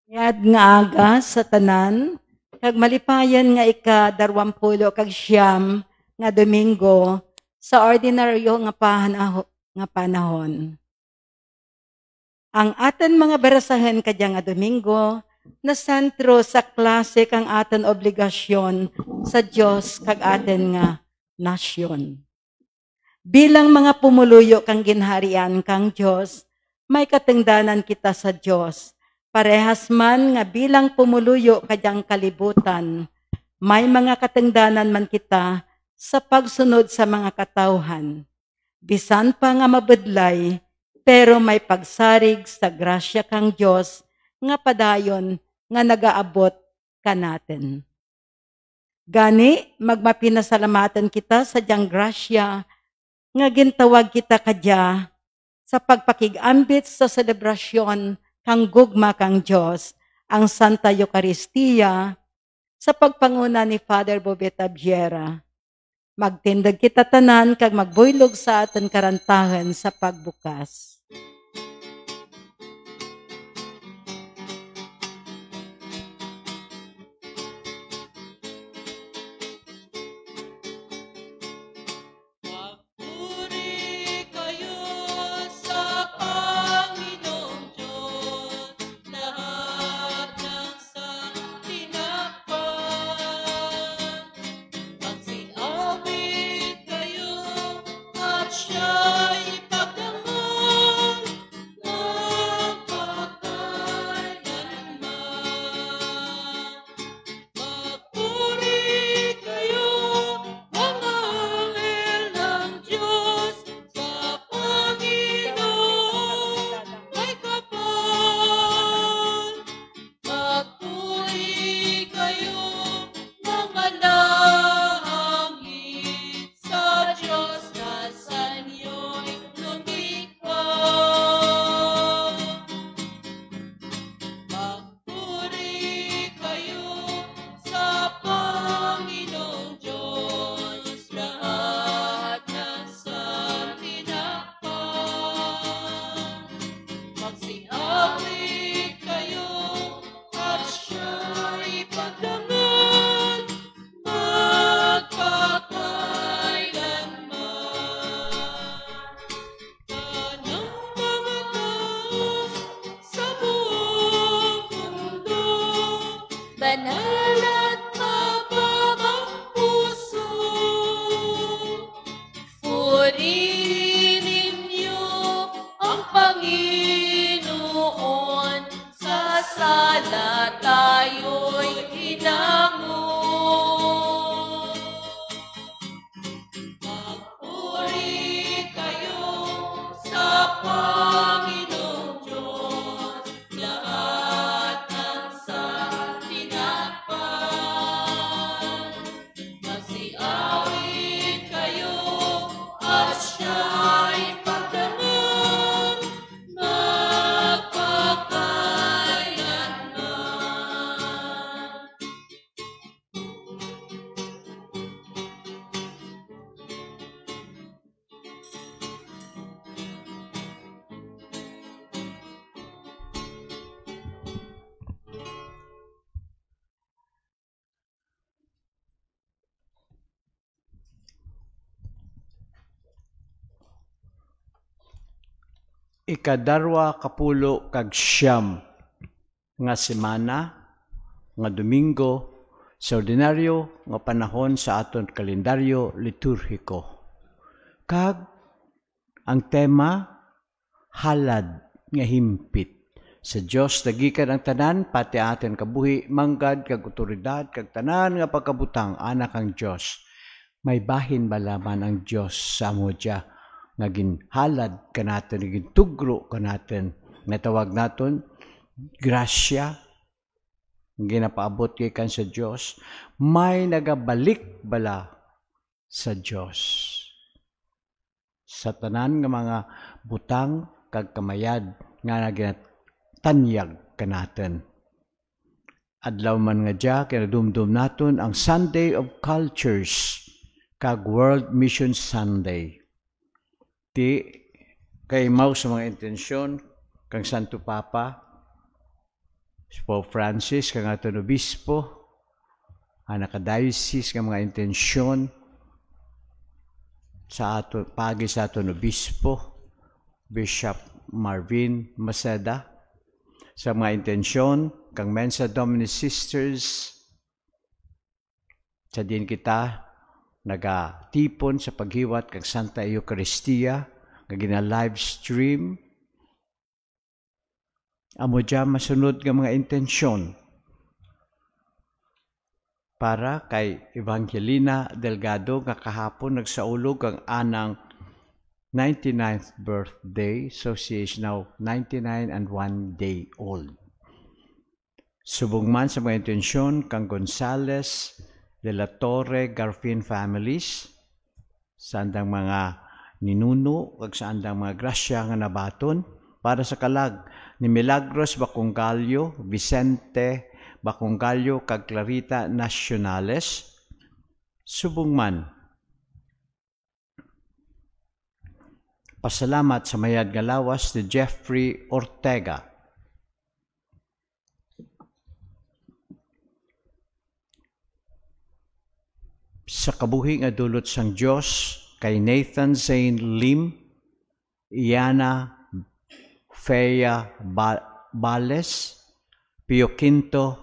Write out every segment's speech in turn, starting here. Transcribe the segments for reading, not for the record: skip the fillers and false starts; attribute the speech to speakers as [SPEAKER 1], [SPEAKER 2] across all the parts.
[SPEAKER 1] Yad nga aga sa tanan, kag malipayan nga ika-20 kag siyam nga Domingo sa ordinaryo nga panahon. Ang aton mga barasahen kadya nga Domingo na sentro sa klase kang aton obligasyon sa Dios kag aton nga nasyon. Bilang mga pumuluyo kang ginharian kang Dios, may katengdanan kita sa Dios. Parehas man nga bilang pumuluyo kadyang kalibutan, may mga katengdanan man kita sa pagsunod sa mga katawhan. Bisan pa nga mabudlay, pero may pagsarig sa grasya kang Dios nga padayon nga nagaabot kanaten. Gani, magmapinasalamatan kita sa diyang grasya nga gintawag kita kadya sa pagpakigambit sa selebrasyon kang gugma kang Diyos, ang Santa Eucharistia, sa pagpanguna ni Father Bobeta Viera. Magtindag kita tanan kag magbuylog sa aton karantahan sa pagbukas.
[SPEAKER 2] Siya'y pagdamot banal at mababang puso. Purihin ninyo ang Panginoon, sa sala tayo'y hinango. Magpuri kayo sa Panginoong Diyos, lahat ng santinakpan. Magsiawit kayo at siya'y pagdaman, magpakailanman.
[SPEAKER 3] Ikadarwa kapulo kag siyam nga semana nga Domingo sa ordinaryo nga panahon sa aton kalendaryo liturhiko. Kag ang tema halad nga himpit. Sa Dios nagikan ang tanan pati aton kabuhi manggad kag otoridad kag tanan nga pagkabutang anak ang Dios. May bahin ba laman ang Dios sa amo dia nga ginhalad kanaton, gintugro kanaton, nga tawag naton grasya, ginapaabot kay kan sa Dios, may nagabalik bala sa Dios. Sa tanan nga mga butang kag kamayad nga naginatanyag kanaton. Adlaw man nga dia kinadumdum naton ang Sunday of Cultures kag World Mission Sunday. Di kay mao sa mga intensyon kang Santo Papa Pope Francis kang aton obispo ang nakadiocese nga mga intensyon sa aton pagi sa aton obispo Bishop Marvin Maceda sa mga intensyon kang Mensa Domini Sisters sa din kita nagatipon sa paghiwat kag Santa Eucharistia nga gina-live stream. Amo dya masunod nga mga intensyon para kay Evangelina Delgado nga kahapon nagsaulog ang anang 99th birthday, so she is now 99 and 1 day old. Subong man sa mga intensyon kang Gonzales de la Torre Garfin families, sa andang mga ninuno, kag sa andang mga grasya nga nabaton, para sa kalag ni Milagros Bacungalio, Vicente Bacungalio, kag Clarita Nacionales, subong man. Pasalamat sa mayad nga lawas ni Jeffrey Ortega, sa kabuhi nga dulot sang Dios kay Nathan Zane Lim, Iana Fea Bales, Pio Quinto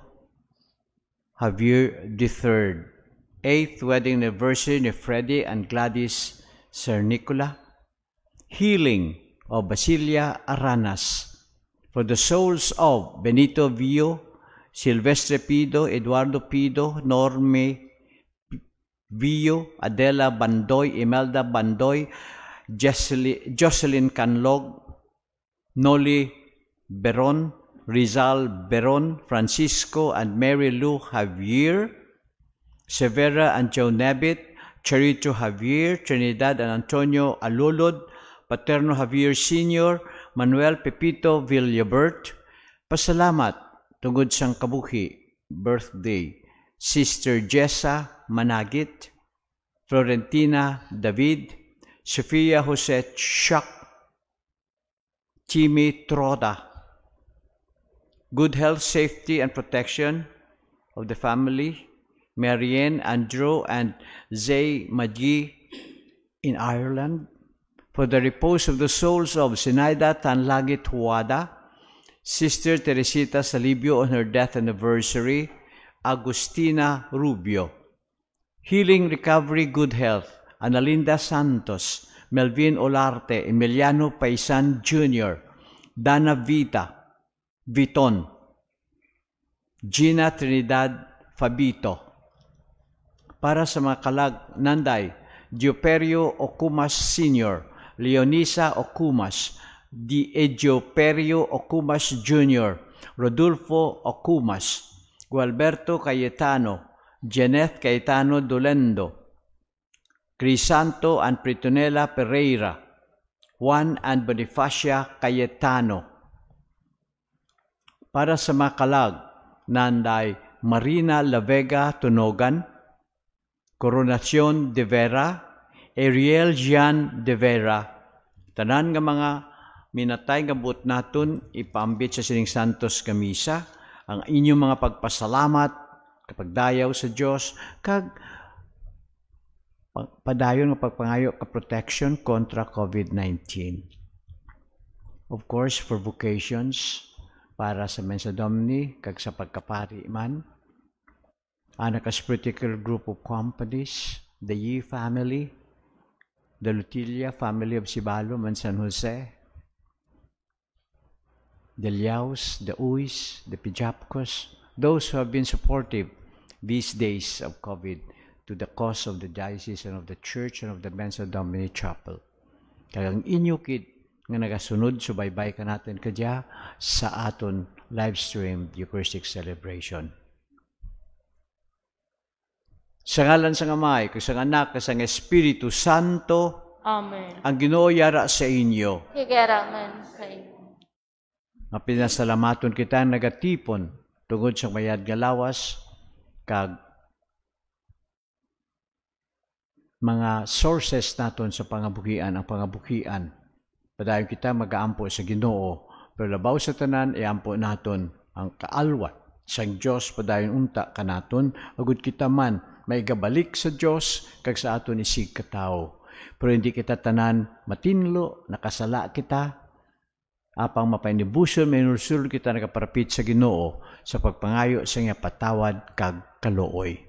[SPEAKER 3] Javier III, 8th wedding anniversary ni Freddie and Gladys Cernicola, healing of Basilia Aranas, for the souls of Benito Vio, Silvestre Pido, Eduardo Pido, Norme Vio, Adela Bandoy, Imelda Bandoy, Jocelyn Canlog, Noli Beron, Rizal Beron, Francisco and Mary Lou Javier, Severa and Joe Nebit, Charito Javier, Trinidad and Antonio Alulod, Paterno Javier Sr., Manuel Pepito Villabert. Pasalamat tungod sang kabuhi, birthday, Sister Jessa Managit, Florentina David, Sofia Jose Chuck, Chimi Troda. Good health, safety, and protection of the family, Marianne, Andrew, and Zay Magi in Ireland. For the repose of the souls of Sinaida Tanlagit Huada, Sister Teresita Salibio on her death anniversary, Agustina Rubio. Healing, recovery, good health, Analinda Santos, Melvin Olarte, Emiliano Paisan Jr., Dana Viton, Gina Trinidad Fabito. Para sa mga kalag, Nanday, Dioperio Ocumas Sr., Leonisa Ocumas, Dioperio Ocumas Jr., Rodolfo Ocumas, Gualberto Cayetano, Jeneth Cayetano Dolendo, Crisanto and Pritonela Pereira, Juan and Bonifacia Cayetano. Para sa mga kalag, Nanday Marina La Vega Tunogan, Coronacion de Vera, Ariel Jean de Vera. Tanan nga mga minatay nga buot naton ipaambit sa sining Santos Kamisa, ang inyong mga pagpasalamat kapag dayaw sa Diyos, kag padayon ng pagpangayo ka protection kontra COVID-19. Of course, for vocations, para sa Mensa Domini, kag sa pagkapari man, Anacas particular group of companies, the Yi family, the Lutilla family of Sibalo, Man San Jose, the Liaos, the Uys, the Pijapcos, those who have been supportive these days of COVID to the cause of the diocese and of the church and of the Mensa Domini Chapel. Kaya ang inyo kid nga nagasunod, subaybay ka natin kadya sa aton live stream Eucharistic celebration. Sa ngalan sa Amay, kag sa Anak, kag sa Espiritu Santo,
[SPEAKER 2] Amen.
[SPEAKER 3] ang Ginoo yara sa inyo.
[SPEAKER 2] Higaraman sa inyo.
[SPEAKER 3] Nga pinasalamaton kita nagatipon tungod sa mayad nga lawas kag mga sources naton sa pangabuhian, ang pangabuhian. Padayon kita mag-aampo sa Ginoo, pero labaw sa tanan iampo naton ang kaalwat sang Dios padayon unta kanaton agud kita man may gabalik sa Dios kag sa aton isig katao. Pero hindi kita tanan matinlo, nakasala kita, apang mapainibuson, mainursul kita nagaparapit sa Ginoo sa pagpangayo sa nga patawad kag kalooy.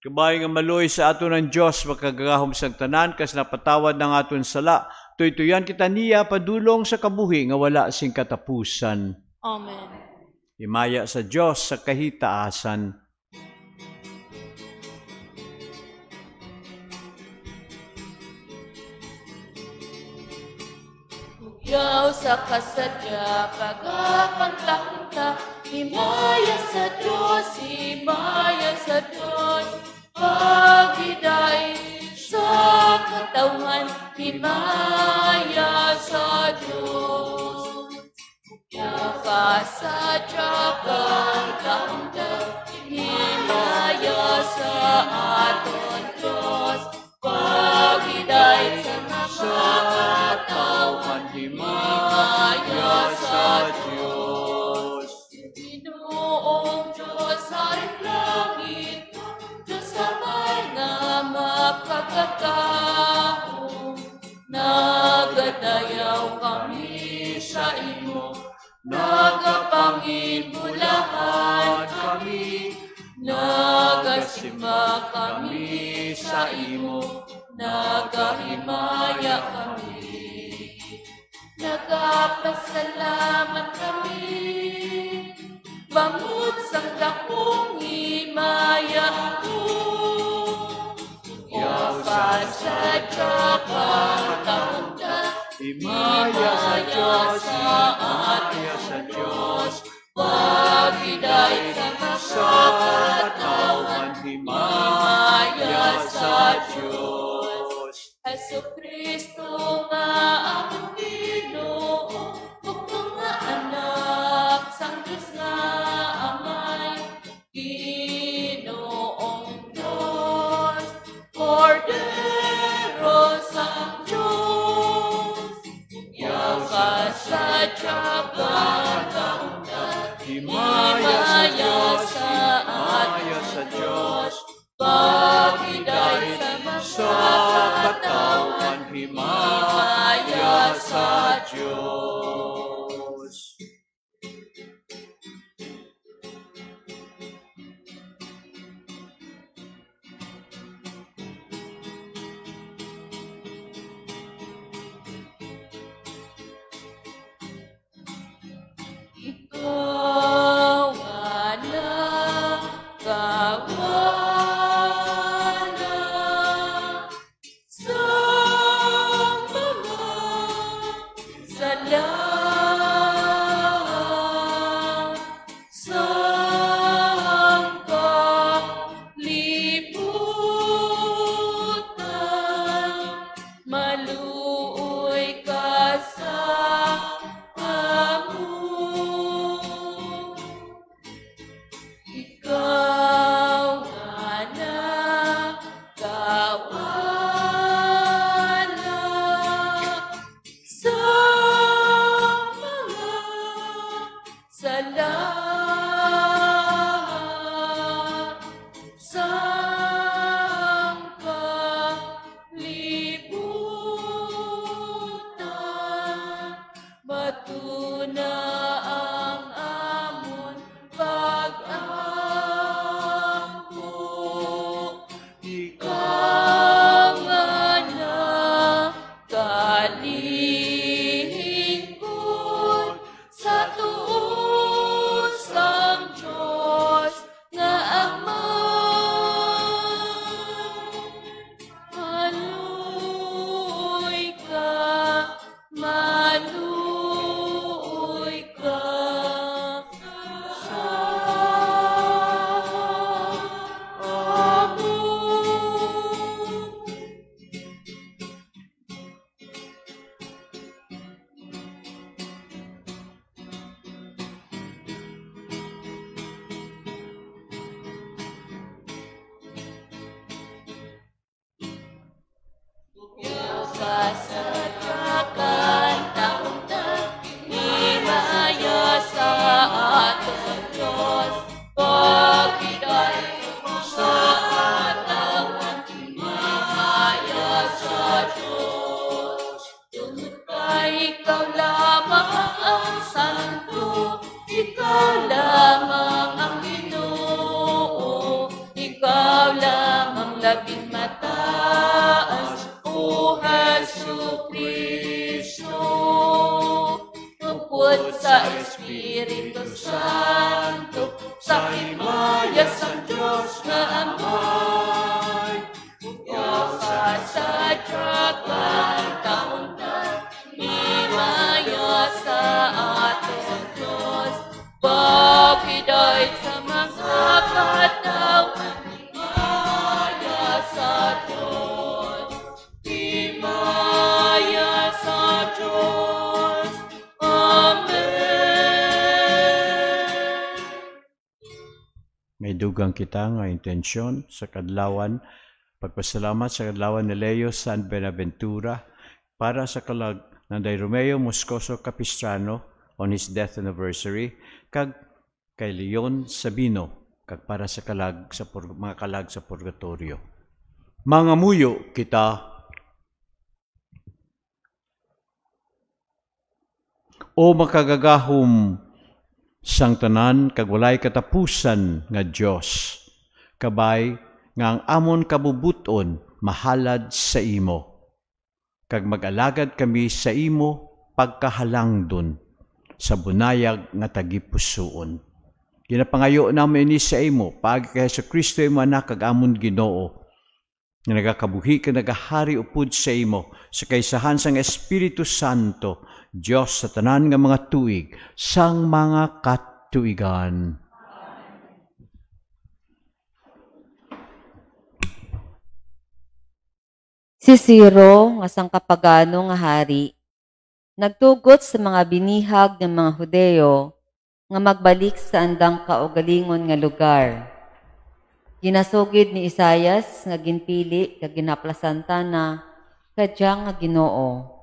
[SPEAKER 3] Kabay nga maluoy sa aton ng Dios makagahom sang tanan kas napatawad ng aton sala. Tuytuyan kita niya padulong sa kabuhi nga wala sing katapusan.
[SPEAKER 2] Amen.
[SPEAKER 3] Himaya sa Dios sa kahitaasan.
[SPEAKER 2] Yaw sa kasadya, pagkapantakta, himaya sa Diyos, himaya sa Diyos. Paghiday sa katawan, himaya sa Diyos. Kasadya, pagkapantakta, himaya sa aton Diyos. Paghiday sa katawan, himaya sa Diyos. Ginoong Diyos sa langit, Diyos sa mga makakatao, nagadayaw kami sa imo, nagapangibulahan kami, nagasimba kami sa imo, nagahimaya kami. nagapasalamat kami. Bangod sang dakong himaya ko. Yaw sasadya kang taunta,
[SPEAKER 3] Himaya sa Diyos, himaya sa Diyos,
[SPEAKER 2] pagiday sa
[SPEAKER 3] katawan, himaya sa Diyos.
[SPEAKER 2] Hesu Kristo nga aming Ginoo, ug mga anak sang Diyos nga Amay, Ginoong Diyos, Cordero sang Diyos, yaw ka sa tiyagang kaunta,
[SPEAKER 3] Himaya sa Diyos, himaya sa Diyos, pagiday sa katawan, himaya sa Diyos.
[SPEAKER 2] Ikaw anak, kawana sa mga sala sa kalibutan, maluoy ka sa ikaw anak, kawana sa mga sala sa kalibutan, matuna ang amon pag-ampo. Ikaw anak, kalingkod sa tuos ang Diyos nga Ama. Maluoy ka, maluoy ka sa amon. Yaw kasadyakan taunta, himaya sa aton Diyos, pagiday sa katawan, himaya sa Diyos. Tungod kay ikaw lamang ang santo, ikaw lamang ang Ginoo, ikaw lamang labing mataas, o Hesu Kristo. Tungkol sa Espiritu Santo, sa himaya sa Diyos na Amay, yaw ka sa tiyagang kaunta, himaya sa aton Diyos, pagiday sa mga katawan, himaya sa Diyos, himaya sa Diyos. Amen.
[SPEAKER 3] May dugang kita nga intensyon sa kadlawan, pagpasalamat sa kadlawan ni Leo San Benaventura para sa kalag ng Day Romeo Moscoso Capistrano on his death anniversary, kag kay Leon Sabino, kag para sa kalag sa mga kalag sa purgatorio. Mga muyo kita, o makagagahom sang tanan kag walay katapusan nga Dios, kabay nga ang amon kabubuton mahalad sa imo, kag mag-alagad kami sa imo pagkahalangdon sa bunayag nga tagipusoon. Ginapangayo namin ini sa imo, paagi kay Hesus Kristo imo anak kag amon Ginoo, nga nagakabuhi ka nagahari upod sa imo, sa kaisahan sang Espiritu Santo, Diyos sa tanan nga mga tuig, sang mga katuigan.
[SPEAKER 4] Si Ciro, nga sang kapagano nga hari, nagtugot sa mga binihag ng mga Hudeo nga magbalik sa andang kaugalingon nga lugar. Ginasugid ni Isaias nga ginpili kag ginaplasanta na kadya nga Ginoo.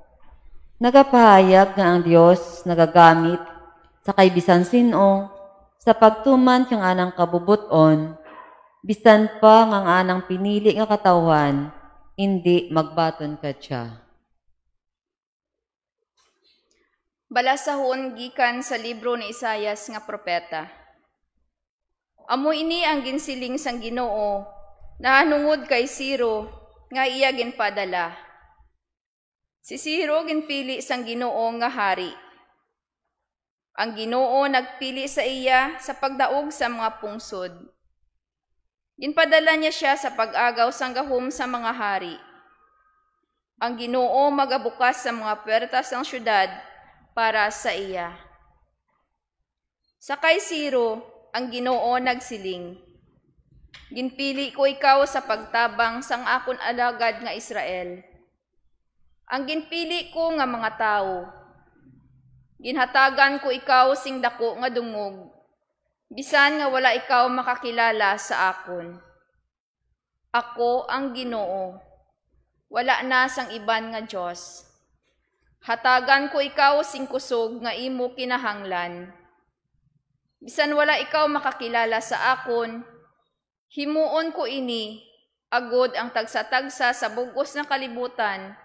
[SPEAKER 4] Nagapahayag nga ang Dios nagagamit sa kay bisan sino sa pagtuman kang anang kabubuton, bisan pa nga anang pinili nga katawhan, hindi magbaton kadya.
[SPEAKER 5] Balasahon gikan sa libro ni Isaias nga propeta. Amo ini ang ginsiling sang Ginoo nahanungod kay Ciro nga iya ginpadala. Si Ciro ginpili sang Ginoo nga hari. Ang Ginoo nagpili sa iya sa pagdaog sa mga pungsod. Ginpadala niya siya sa pag-agaw sang gahom sa mga hari. Ang Ginoo magabukas sa mga puwertas ng syudad para sa iya. Sa kay Ciro, ang Ginoo nagsiling, ginpili ko ikaw sa pagtabang sang akon alagad nga Israel. Ang ginpili ko nga mga tao, ginhatagan ko ikaw sing dako nga dungog, bisan nga wala ikaw makakilala sa akon. Ako ang Ginoo, wala na sang iban nga Diyos. Hatagan ko ikaw sing kusog nga imo kinahanglan. Bisan wala ikaw makakilala sa akon, himuon ko ini, agod ang tagsa-tagsa sa bugos ng kalibutan,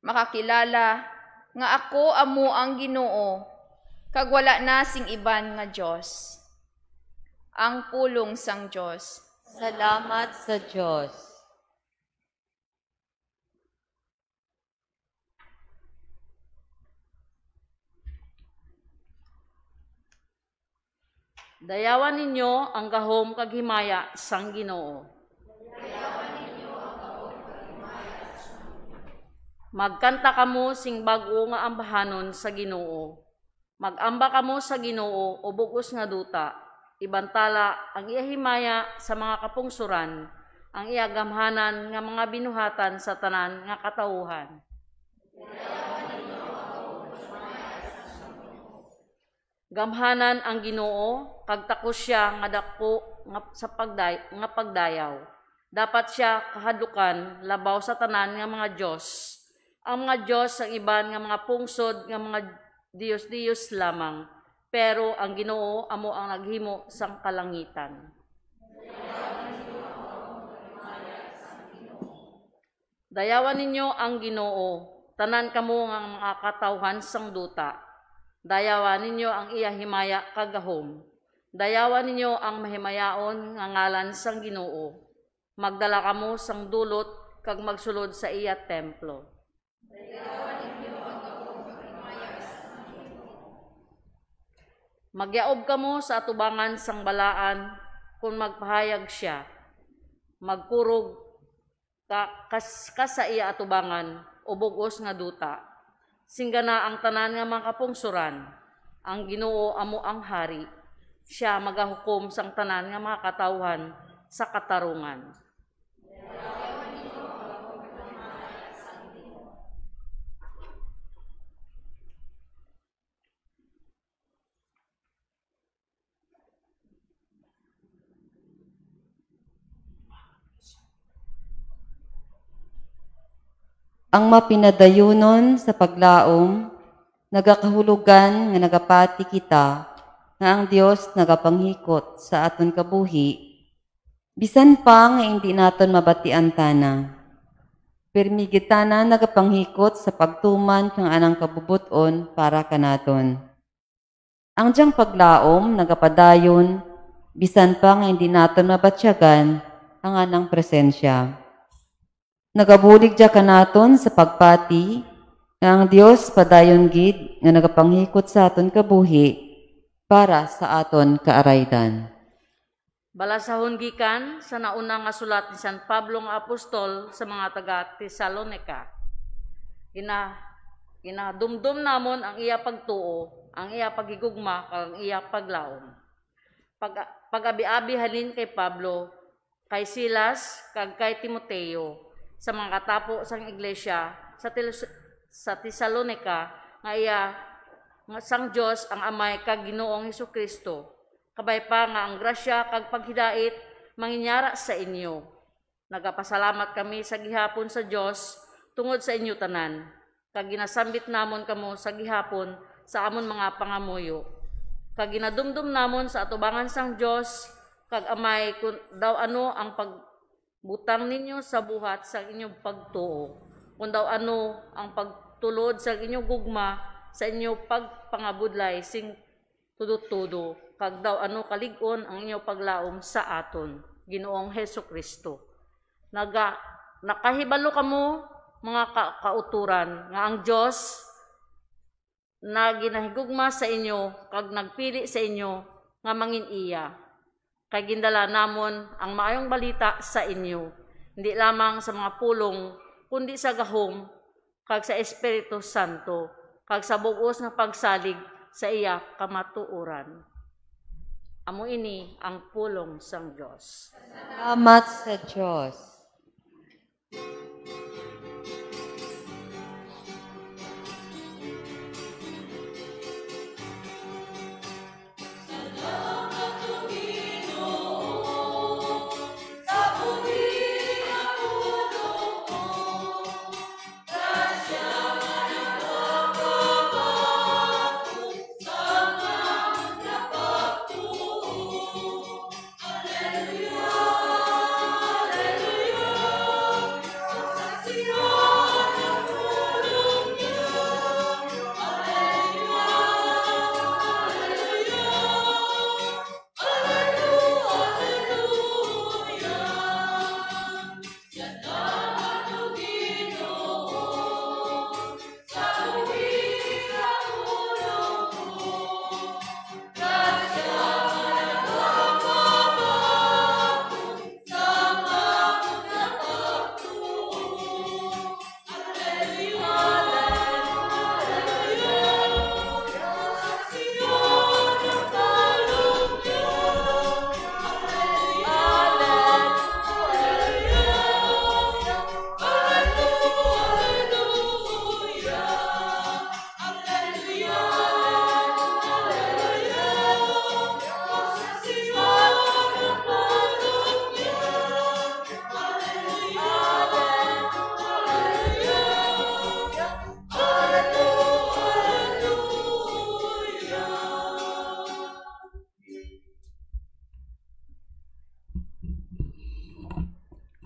[SPEAKER 5] makakilala nga ako amo ang Ginoo, kag wala na sing iban nga Diyos. Ang pulong sang Diyos.
[SPEAKER 4] Salamat sa Diyos.
[SPEAKER 2] Dayawan ninyo ang gahom kag himaya sang Ginoo. Magkanta kamo sing bag-o nga ambahanon sa Ginoo. Magamba kamo sa Ginoo o bugos nga duta. Ibantala ang iya himaya sa mga kapungsuran, ang iya gamhanan nga mga binuhatan sa tanan nga katawuhan. Gamhanan ang Ginoo, kag takos siya nga dako nga sa pagdayaw. Dapat siya kahadukan labaw sa tanan nga mga Dios. Ang mga Dios ang iban nga mga pungsod nga mga Dios lamang. Pero ang Ginoo amo ang naghimo sang kalangitan. Dayawan ninyo ang Ginoo, tanan kamo nga mga katawhan sang duta. Dayawan ninyo ang iya himaya kagahom. Dayawan ninyo ang mahimayaon nga ngalan sang Ginoo. Magdala kamo sang dulot kag magsulod sa iya templo. Magyaob kamo sa atubangan sang balaan kung magpahayag siya. Magkurog sa iya atubangan o bugos nga duta. Singgana ang tanan nga mga kapungsuran. Ang Ginoo amo ang hari. Siya magahukom sang tanan nga mga katawhan sa katarungan.
[SPEAKER 4] Ang mapinadayunon sa paglaom, nagakahulugan nga nagapati kita, nga ang Dios nagapanghikot sa aton kabuhi, bisan pa nga hindi naton mabatian tana. Permigitana nagapanghikot sa pagtuman kang anang kabubuton para kanaton. Ang diyang paglaom nagapadayon, bisan pa nga hindi naton mabatyagan ang anang presensya. Nagabulig dya kanaton sa pagpati, nga ang Dios padayon gid nga nagapanghikot sa aton kabuhi para sa aton kaaraydan.
[SPEAKER 2] Balasahon gikan sa nauna nga sulat ni San Pablo nga apostol sa mga taga Tesalonica. Ginadumdum namon ang iya pagtuo, ang iya paghigugma, kag ang iya paglaom. Pag-abi-abi halin kay Pablo, kay Silas, kag kay Timoteo, sa mga katapo sang iglesia sa Tesalonica, nga iya nga sang Dios ang Amay kag Ginoong Hesukristo. Kabay pa nga ang grasya kag paghidait manginyara sa inyo. Nagapasalamat kami sa gihapon sa Dios tungod sa inyo tanan. Kag ginasambit namon kamo sa gihapon sa amon mga pangamuyo. Kag ginadumdum namon sa atubangan sang Dios kag Amay kun daw ano ang pagbutang ninyo sa buhat sa inyong pagtuo. Kung daw ano ang pagtulod sa inyong gugma sa inyong pagpangabudlay sing tudo-tudo. Kag daw ano kalig-on ang inyong paglaom sa aton, Ginoong Hesukristo. Nakahibalo kamo mga kauturan nga ang Dios na ginahigugma sa inyo kag nagpili sa inyo nga mangin iya. Kay gindala namon ang maayong balita sa inyo, hindi lamang sa mga pulong kundi sa gahom kag sa Espiritu Santo kag sa bug-os nga pagsalig sa iya kamatuoran. Amo ini ang pulong sang Dios.
[SPEAKER 4] Salamat sa Diyos.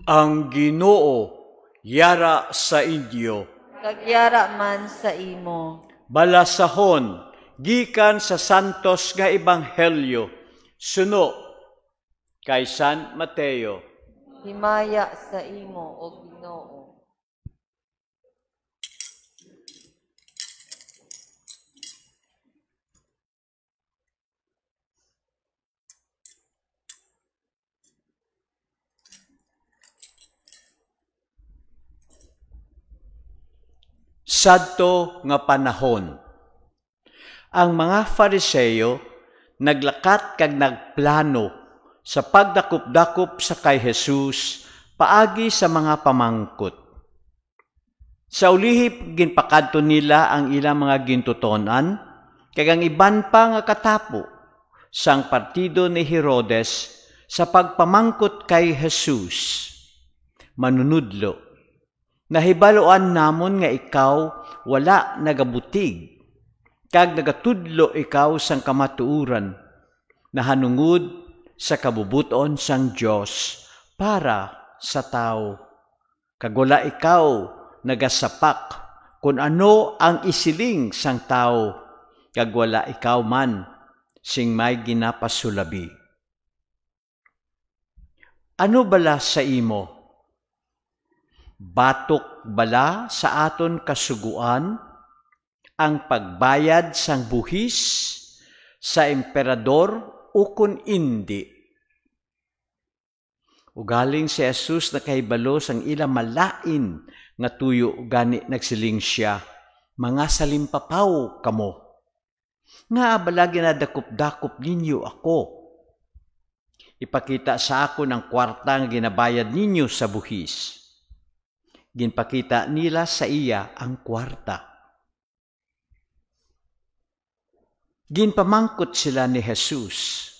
[SPEAKER 3] Ang Ginoo yara sa inyo.
[SPEAKER 4] Kagyara man sa imo.
[SPEAKER 3] Balasahon gikan sa santos nga ebanghelyo suno kay San Mateo.
[SPEAKER 4] Himaya sa imo o Ginoo.
[SPEAKER 3] Sadto nga panahon, ang mga Fariseo naglakat kag nagplano sa pagdakop-dakop sa kay Jesus paagi sa mga pamangkot. Sa ulihip ginpakadto nila ang ilang mga gintutonan kag ang iban pa nga katapo sang partido ni Herodes sa pagpamangkot kay Jesus. Manunudlo, nahibaloan namon nga ikaw wala nagabutig, kag nagatudlo ikaw sang kamatuuran, nahanungod sa kabubuton sang Dios para sa tao. Kag wala ikaw nagasapak kung ano ang isiling sang tao, kag wala ikaw man sing may ginapasulabi. Ano bala sa imo? Batok bala sa aton kasuguan ang pagbayad sang buhis sa emperador ukon indi. Ugaling si Jesus nakahibalo sang ila malain nga tuyo gani nagsiling siya, mga salimpapaw kamo. Nga balagi na dakop-dakop ninyo ako. Ipakita sa ako ng kwarta nga ginabayad ninyo sa buhis. Ginpakita nila sa iya ang kwarta. Ginpamangkot sila ni Jesus.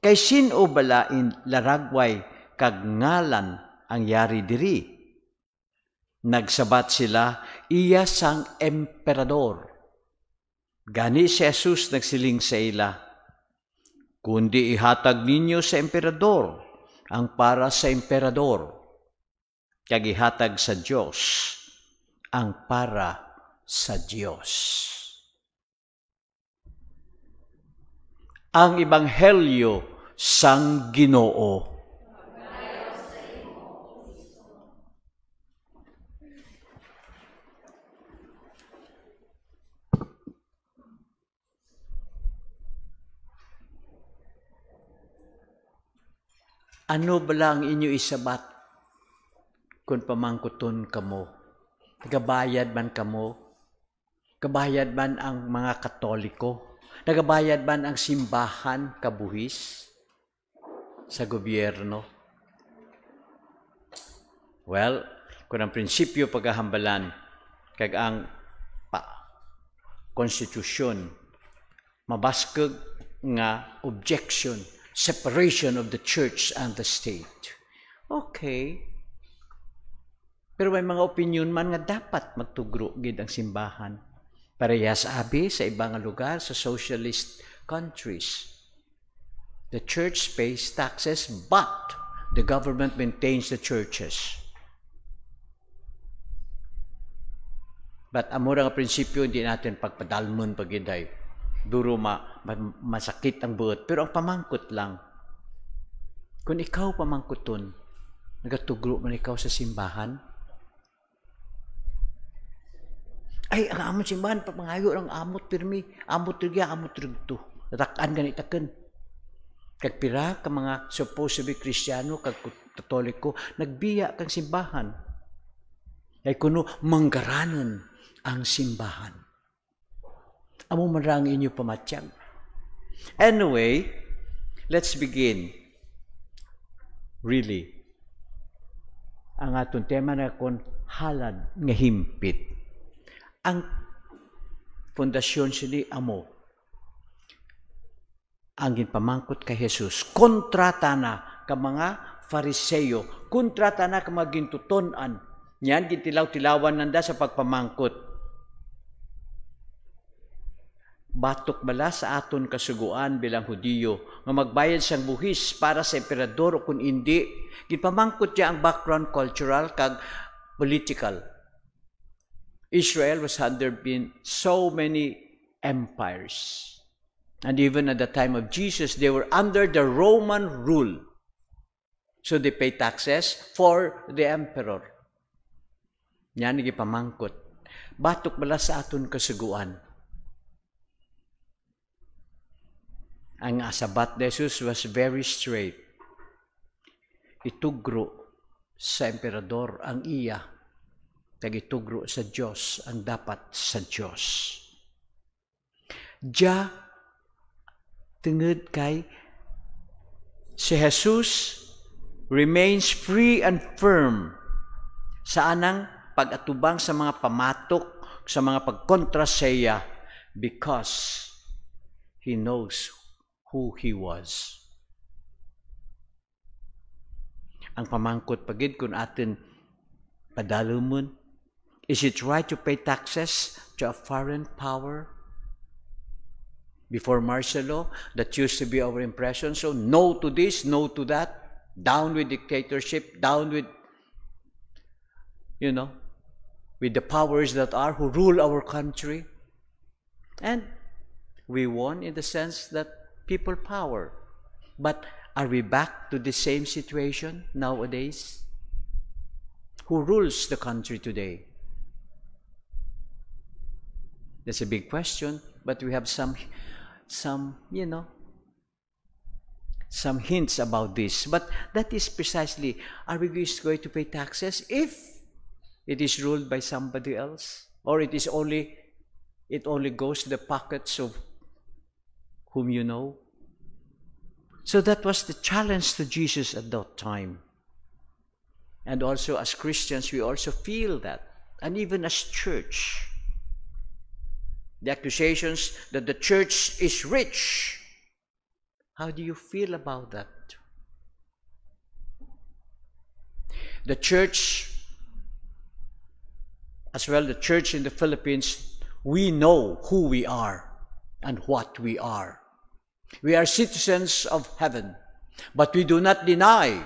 [SPEAKER 3] Kay sino balain laragway kag ngalan ang yari diri? Nagsabat sila, iya sang emperador. Gani si Jesus nagsiling sa ila, kundi ihatag ninyo sa emperador ang para sa emperador, kag ihatag sa Diyos ang para sa Diyos. Ang Ebanghelyo sang Ginoo. Ano bala ang inyo isabat kung pamangkuton kamo? Nagabayad man kamo? Kabayad man ang mga Katoliko? Nagabayad man ang simbahan kabuhis sa gobyerno? Well, kung ang prinsipyo paghahambalan kag ang konstitusyon mabaskeg nga objection, separation of the church and the state. Okay. Pero may mga opinion man nga dapat magtugro gid ang simbahan. Parehas abi sa ibang lugar sa socialist countries. The church pays taxes but the government maintains the churches. But amo nga prinsipyo hindi natin pagpadalmon pagiday. Duro masakit ang buot. Pero ang pamangkot lang. Kung ikaw pamangkuton, nagatugro man ikaw sa simbahan, ay, ang amot simbahan, papangayo ang amot pirmi, amot rigya, amot rigto. Natakaan ganitaken. Kag pira ka mga supposed to be Kristiyano, kag Katoliko, nagbiya kang simbahan. Ay kuno manggaranon ang simbahan. Amo man ra ang inyo pamatyag. Anyway, let's begin. Really. Ang atong tema na kon halad nga himpit. Ang pundasyon sini amo. Ang ginpamangkot kay Jesus. Kontrata na ka mga Fariseo. Kontrata na ka mga gintuton-an. Yan, gintilaw-tilawan nanda sa pagpamangkot. Batok bala sa aton kasuguan bilang Hudiyo nga magbayad siyang buhis para sa emperador o kung hindi, ginpamangkot niya ang background cultural kag political. Israel was under so many empires. And even at the time of Jesus, they were under the Roman rule. So they pay taxes for the emperor. Yan ginpamangkot. Batok bala sa aton kasuguan. Ang asabat de Jesus was very straight. Itugro sa emperador ang iya, kag itugro sa Dios ang dapat sa Dios. Diya tungod kay si Jesus remains free and firm sa anang pag-atubang sa mga pamatok, sa mga pagkontra sa iya, because he knows who he was. Ang pamangkot pagid kung atin padalumon, is it right to pay taxes to a foreign power? Before martial law, that used to be our impression. So no to this, no to that. Down with dictatorship, down with, with the powers that are who rule our country. And we won in the sense that people power. But are we back to the same situation nowadays? Who rules the country today? That's a big question, but we have some hints about this. But that is precisely, are we going to pay taxes if it is ruled by somebody else? Or it only goes to the pockets of whom you know? So that was the challenge to Jesus at that time. And also as Christians, we also feel that. And even as church, the accusations that the church is rich. How do you feel about that? The church, as well the church in the Philippines, we know who we are and what we are. We are citizens of heaven, but we do not deny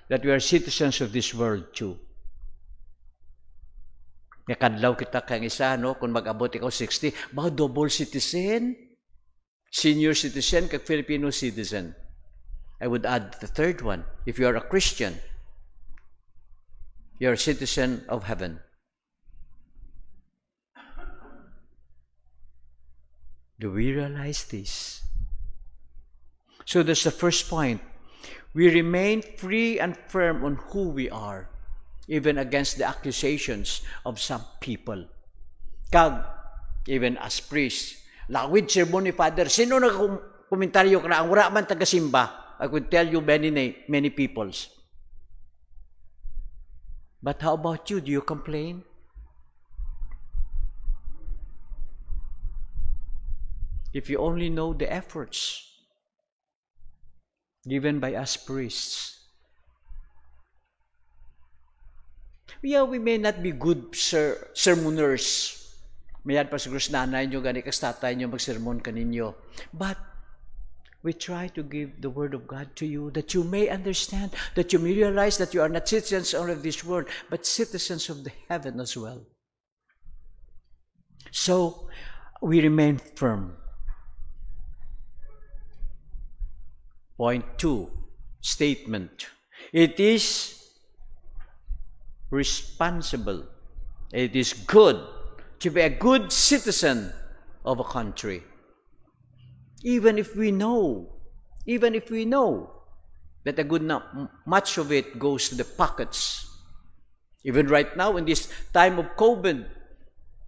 [SPEAKER 3] that we are citizens of this world too. Nakadlaw kita kang isa, no? Kung mag-abot ikaw 60, ba double citizen? Senior citizen kag Filipino citizen. I would add the third one. If you are a Christian, you are a citizen of heaven. Do we realize this? So that's the first point. We remain free and firm on who we are, even against the accusations of some people. Kag, even as priests, lawid sermon ni Father, sino nag-komentaryo ka na, ang wala man taga-simba? I could tell you many peoples. But how about you? Do you complain? If you only know the efforts given by us priests. Yeah, we may not be good sermoners. Mayad pa siguro sa nanay nyo, gani kas tatay nyo mag-sermon kaninyo. But we try to give the Word of God to you that you may understand, that you may realize that you are not citizens only of this world, but citizens of the heaven as well. So, we remain firm. Point 2, statement. It is responsible. It is good to be a good citizen of a country. Even if we know that a good much of it goes to the pockets. Even right now in this time of COVID,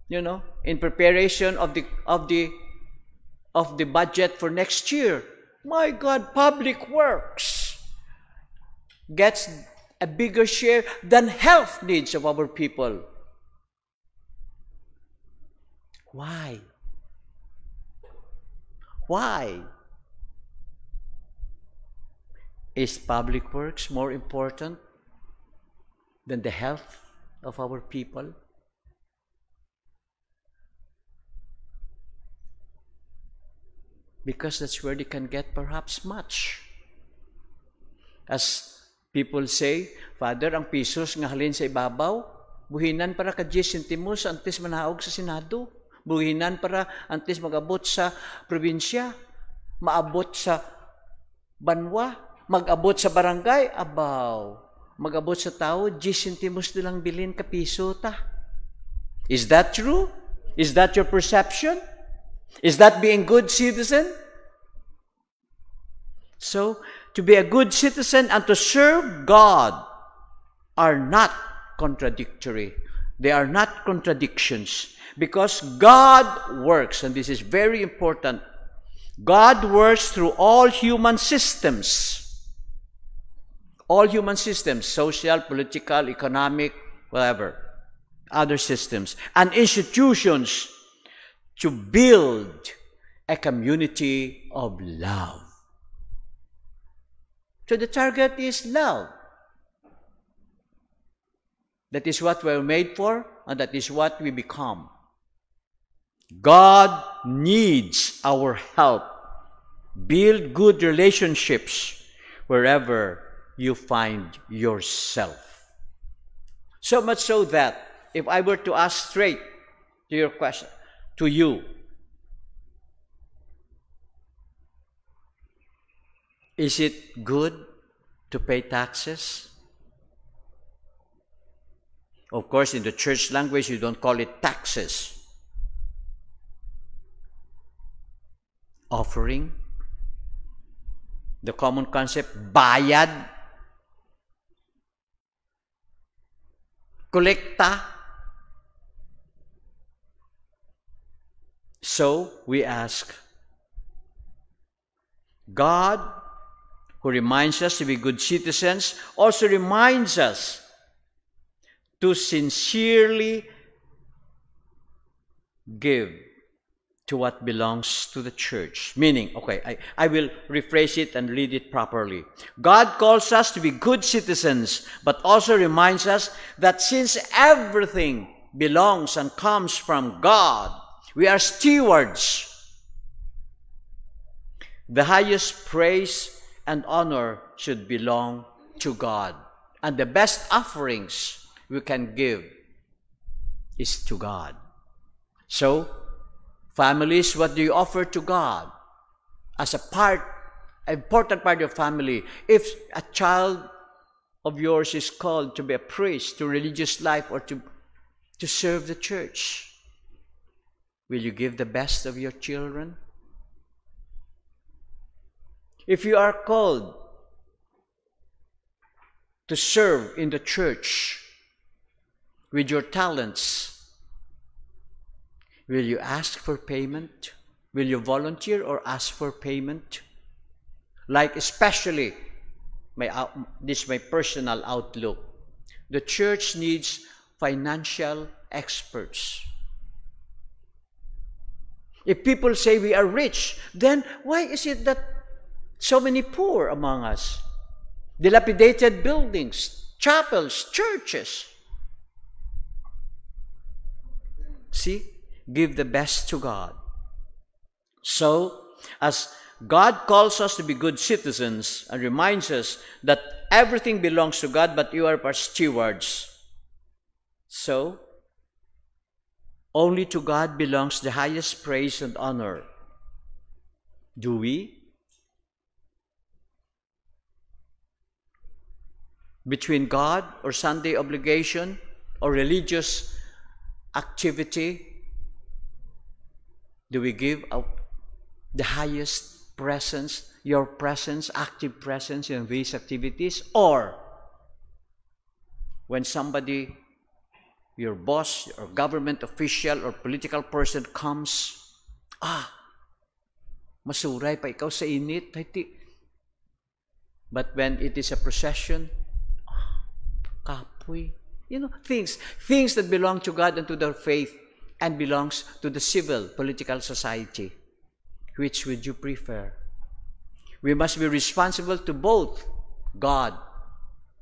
[SPEAKER 3] in preparation of the budget for next year, my God, public works gets a bigger share than health needs of our people. Why? Why? Is public works more important than the health of our people? Because that's where they can get perhaps much. As people say, Father, ang pisos nga halin sa ibabaw, buhinan para ka 10 centimos antes manaog sa Senado. Buhinan para antes magabot sa probinsya, maabot sa banwa, magabot sa barangay, abaw. Magabot sa tao, 10 centimos nilang bilin ka piso ta. Is that true? Is that your perception? Is that being good citizen? So, to be a good citizen and to serve God are not contradictory. They are not contradictions. Because God works, and this is very important, God works through all human systems. All human systems, social, political, economic, whatever, other systems, and institutions to build a community of love. So the target is love. That is what we're made for, and that is what we become. God needs our help. Build good relationships wherever you find yourself. So much so that if I were to ask straight to your question, to you, is it good to pay taxes? Of course, in the church language, you don't call it taxes. offering, the common concept, bayad, kolekta. So we ask, God, who reminds us to be good citizens, also reminds us to sincerely give to what belongs to the church. Meaning, okay, I will rephrase it and read it properly. God calls us to be good citizens, but also reminds us that since everything belongs and comes from God, we are stewards. The highest praise and honor should belong to God. And the best offerings we can give is to God. So, families, what do you offer to God as an important part of your family? If a child of yours is called to be a priest, to religious life, or to serve the church, will you give the best of your children? If you are called to serve in the church with your talents, will you ask for payment? Will you volunteer or ask for payment? Like especially, this is my personal outlook, the church needs financial experts. If people say we are rich, then why is it that so many poor among us? Dilapidated buildings, chapels, churches. See? Give the best to God. So, as God calls us to be good citizens and reminds us that everything belongs to God, but you are our stewards. So, only to God belongs the highest praise and honor. Do we? Between God or Sunday obligation or religious activity, do we give the highest presence, your presence, active presence in these activities? Or when somebody, your boss or government official or political person comes, masuray pa ikaw sa init. But when it is a procession, kapoy. Things that belong to God and to their faith and belongs to the civil, political society. Which would you prefer? We must be responsible to both God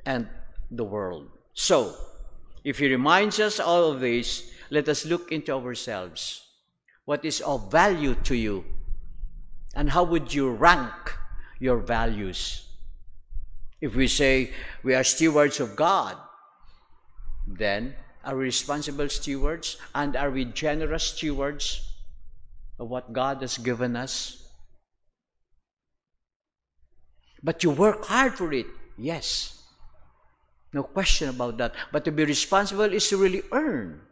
[SPEAKER 3] and the world. So, if He reminds us all of this, let us look into ourselves. What is of value to you? And how would you rank your values? If we say we are stewards of God, then are we responsible stewards? And are we generous stewards of what God has given us? But you work hard for it. Yes. No question about that. But to be responsible is to really earn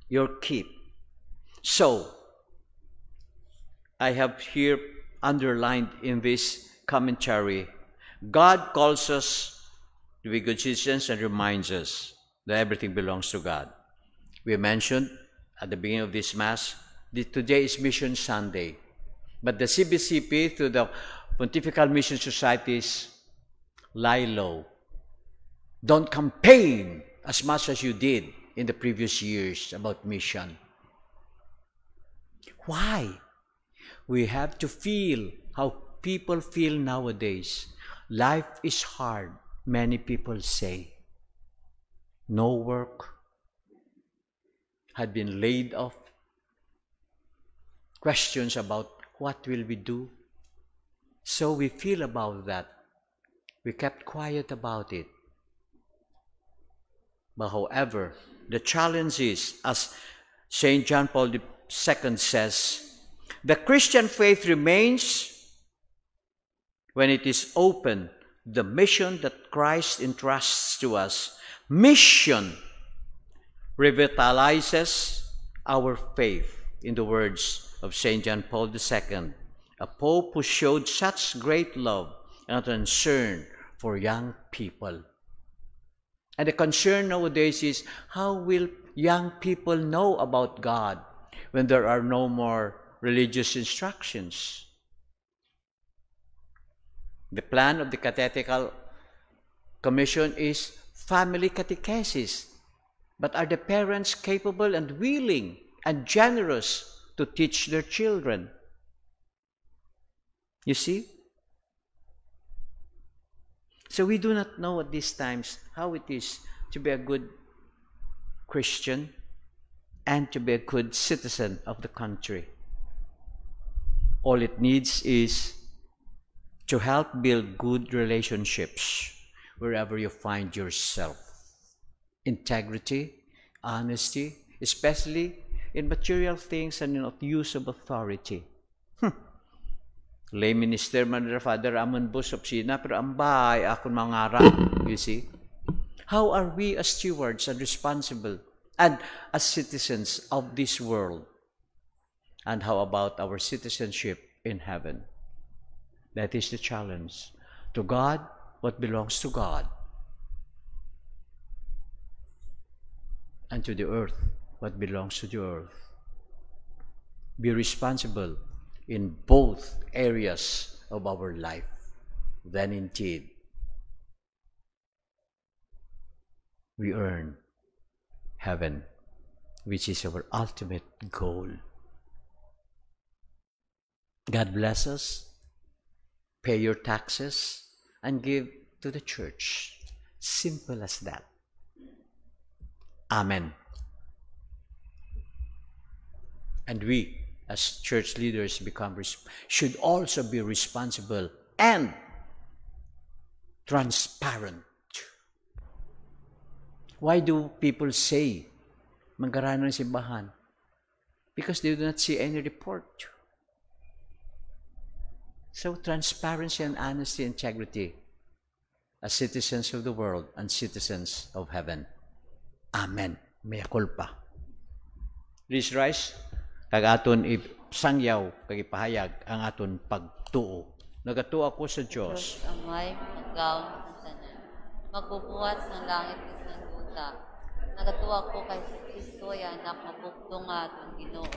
[SPEAKER 3] your keep. So, I have here underlined in this commentary, God calls us to be good citizens and reminds us that everything belongs to God. We mentioned at the beginning of this Mass, today is Mission Sunday. But the CBCP, through the Pontifical Mission Societies, lie low. Don't campaign as much as you did in the previous years about mission. Why? We have to feel how people feel nowadays. Life is hard, many people say. No work, had been laid off. Questions about what will we do? So we feel about that. We kept quiet about it. But however, the challenge is, as St. John Paul II says, the Christian faith remains when it is open, the mission that Christ entrusts to us. Mission revitalizes our faith. in the words of St. John Paul II, a pope who showed such great love and concern for young people. And the concern nowadays is, how will young people know about God when there are no more religious instructions? The plan of the Catechetical Commission is family catechesis. But are the parents capable and willing and generous to teach their children? You see? So we do not know at these times how it is to be a good Christian and to be a good citizen of the country. All it needs is to help build good relationships wherever you find yourself. Integrity, honesty, especially in material things and in the use of authority. Lay minister man ra Father amon bus opsina pero ang bahay akon mangarap. You see? How are we as stewards and responsible and as citizens of this world? And how about our citizenship in heaven? That is the challenge. To God, what belongs to God. And to the earth, what belongs to the earth. Be responsible in both areas of our life. Then indeed, we earn heaven, which is our ultimate goal. God bless us. Pay your taxes and give to the church. Simple as that. Amen. And we, as church leaders, should also be responsible and transparent. Why do people say, manggaranan ng simbahan? Because they do not see any report. So transparency and honesty, integrity as citizens of the world and citizens of heaven. Amen. Mea culpa. Please rise. Kag aton ipsangyaw, kag ipahayag ang aton pagtuo. Nagatuo ako sa Diyos.
[SPEAKER 4] Ang may magawang sa tanan. Magbubuhat ng langit at ng luta. Nagatuo ako kay Kristo ay anak na bugto nga atong Ginoo.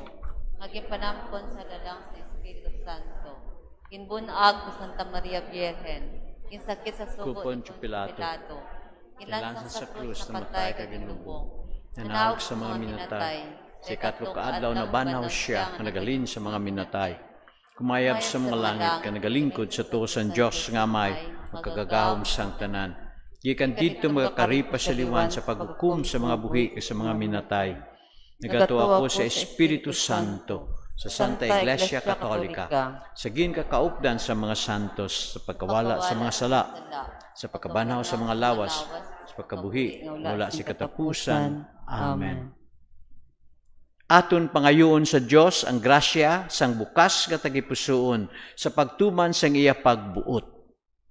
[SPEAKER 4] Magipanampon sa dalang sa Espiritu Santo. Kinbunag ko Santa Maria Virgen. Kinsakit sa sugo ni Poncio Pilato. Kinlansang sa krus na patay kag ginubong. Nanawag sa mga minatay. Sa ikatlong kaadlaw na banaw siya nga nagalin sa mga minatay. Kumayab sa mga langit ka nagalingkod sa tuosan Diyos nga may magkagagahom sang tanan. Gikan dito magkakaripa sa liwan sa paghukom sa mga buhi sa mga minatay. Nagatuo ako sa Espiritu Santo, sa Santa Iglesia Katolika, sa ginkaupdan sa mga santos, sa pagkawala sa mga sala, sa pagkabanaw sa mga lawas, sa pagkabuhi mula sa katapusan. Amen. Aton pangayoon sa Dios ang grasya sang bukas nga tagipusoon sa pagtuman sang iya pagbuot.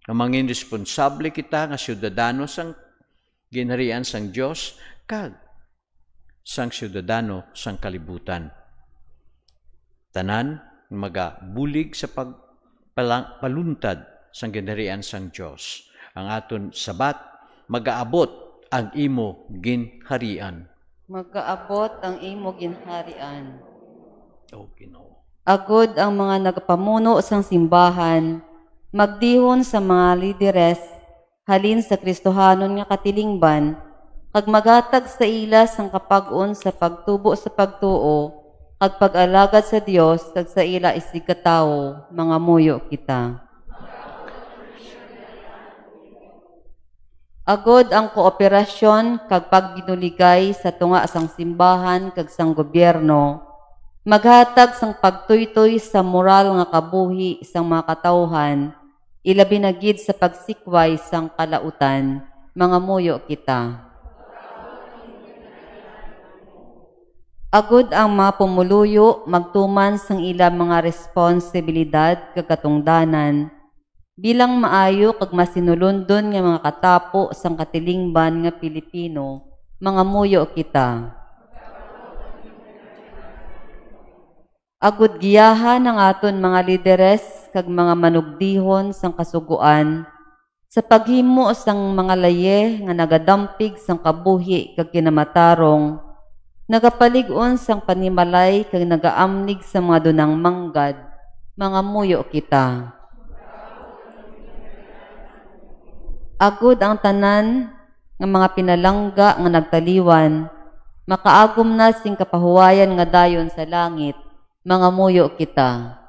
[SPEAKER 4] Nga mangin responsable kita nga syudadano sang ginharian sang Dios kag sang syudadano sang kalibutan. Tanan magabulig sa pagpaluntad sang ginharian sang Dios. Ang aton sabat magaabot ang imo ginharian. Magaabot ang imo ginharian.
[SPEAKER 3] O Ginoo.
[SPEAKER 4] Agod ang mga nagapamuno sang simbahan, magdihon sa mga lideres, halin sa Kristohanon nga katilingban, kag magatag sa ila sang kapag-on sa pagtubo sa pagtuo, kag pag-alagad sa Dios kag sa ila isigkatawo, mga muyo kita. Agod ang kooperasyon kag pagbinuligay sa tunga sang simbahan kag sang gobyerno, maghatag sang pagtuytoy sa moral nga kabuhi sang mga katawhan, ilabi na gid sa pagsikway sang kalautan, mga muyo kita. Agod ang mga pumuluyo magtuman sang ila mga responsibilidad kag katungdanan, bilang maayo kag masinulundon nga mga katapo sang katilingban nga Pilipino, mga muyo kita. Agud giyahan ng aton mga lideres kag mga manugdihon sang kasuguan sa paghimo sang mga laye nga nagadampig sang kabuhi kag kinamatarong, nagapalig-on sang panimalay kag nagaamnig sa mga dunang manggad, mga muyo kita. Agud ang tanan nga mga pinalangga nga nagtaliwan, makaagom na sing kapahuwayan nga dayon sa langit, mga muyo kita.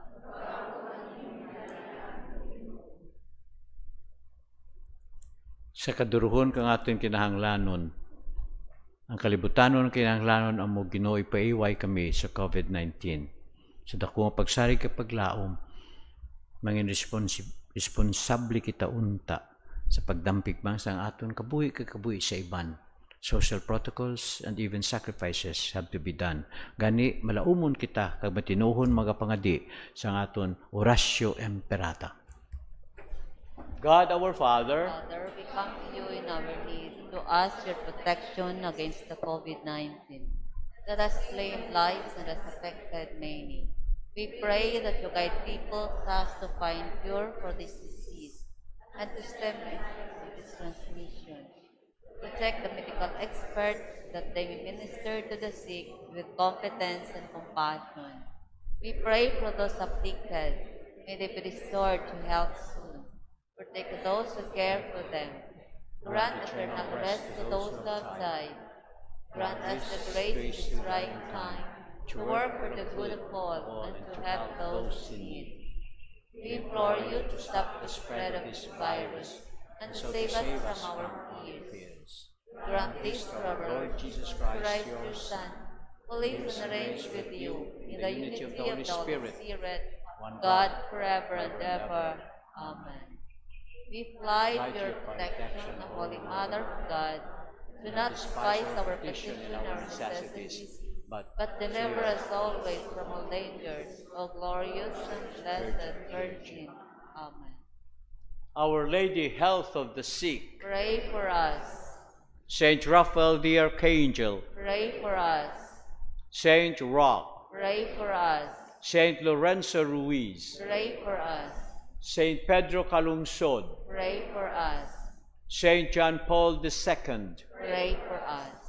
[SPEAKER 3] Sa kaduruhon kang ating kinahanglanon, ang kalibutanon ng kinahanglanon ang mo Ginoo ipaiway kami sa COVID-19. Sa dako nga pagsari ka paglaom, mangin responsable kita unta sa pagdampig bang sang aton kabuhi kakabuhi sa iban. Social protocols and even sacrifices have to be done. Gani malaumon kita kag matinuhon magapangadi sa aton Oratio Imperata. God our Father,
[SPEAKER 4] We come to you in our need to ask your protection against the COVID-19 that has claimed lives and has affected many. We pray that you guide people fast to find cure for this disease and to stem its transmission. Protect the medical experts that they may minister to the sick with competence and compassion. We pray for those afflicted. May they be restored to health soon. Protect those who care for them. Grant eternal rest to those who have died. Grant us the grace in this trying time to work for the good of all and to help those in need. We implore you to stop the spread of this virus and to save us from our fears. Grant this through our Lord Jesus Christ, your Son, who lives and reigns with you in the unity of the Holy Spirit, God forever and ever. Amen. We fly to your protection, the Holy Mother of God. Do not despise our petition or necessities, but deliver us always from all dangers, O glorious and blessed Virgin. Amen.
[SPEAKER 3] Our Lady, health of the sick.
[SPEAKER 4] Pray for us.
[SPEAKER 3] Saint Raphael the Archangel.
[SPEAKER 4] Pray for us.
[SPEAKER 3] Saint Roch.
[SPEAKER 4] Pray for us.
[SPEAKER 3] Saint Lorenzo Ruiz.
[SPEAKER 4] Pray for us.
[SPEAKER 3] Saint Pedro Calungsod.
[SPEAKER 4] Pray for us.
[SPEAKER 3] Saint John Paul II.
[SPEAKER 4] Pray for us.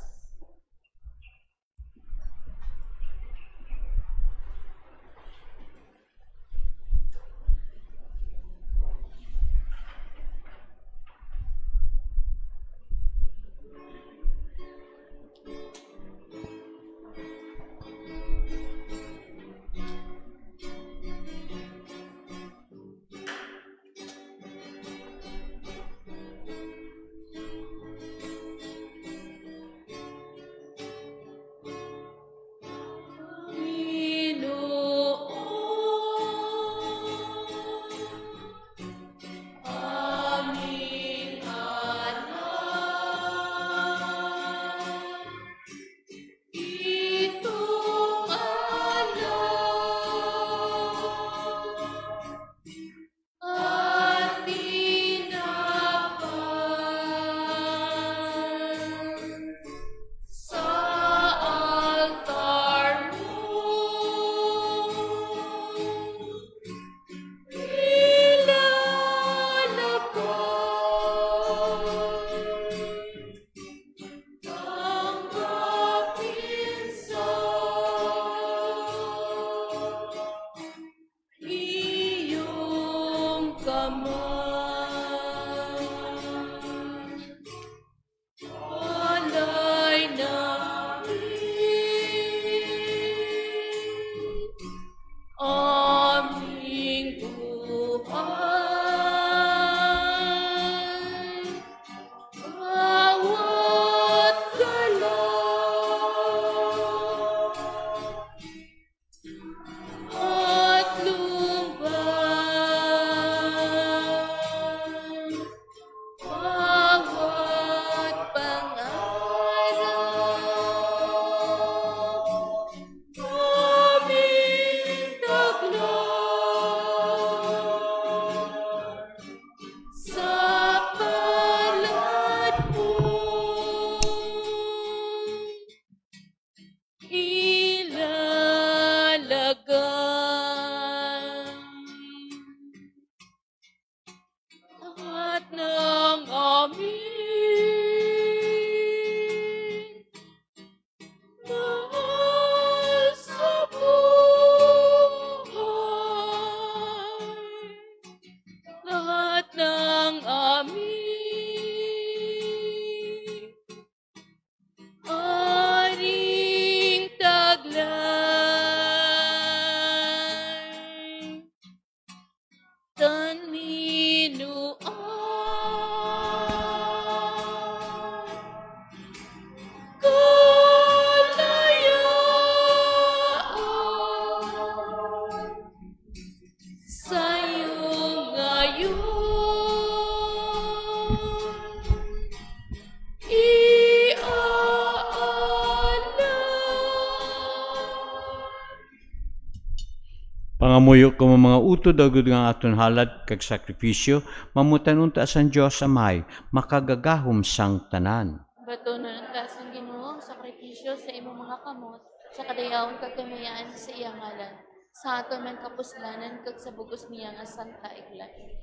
[SPEAKER 3] Pangamuyo ko mga utod agud nga aton halad kag sakripisyo, mamutan unta sang Dios Amay, makagagahom sang tanan.
[SPEAKER 6] Batunon ta sa Ginoo sakripisyo sa imong mga kamot, sa kadayawon kag kamayaan sa iyang ngalan. Sa aton man kapuslanan kag sa bugos niya nga Santa Iglesia.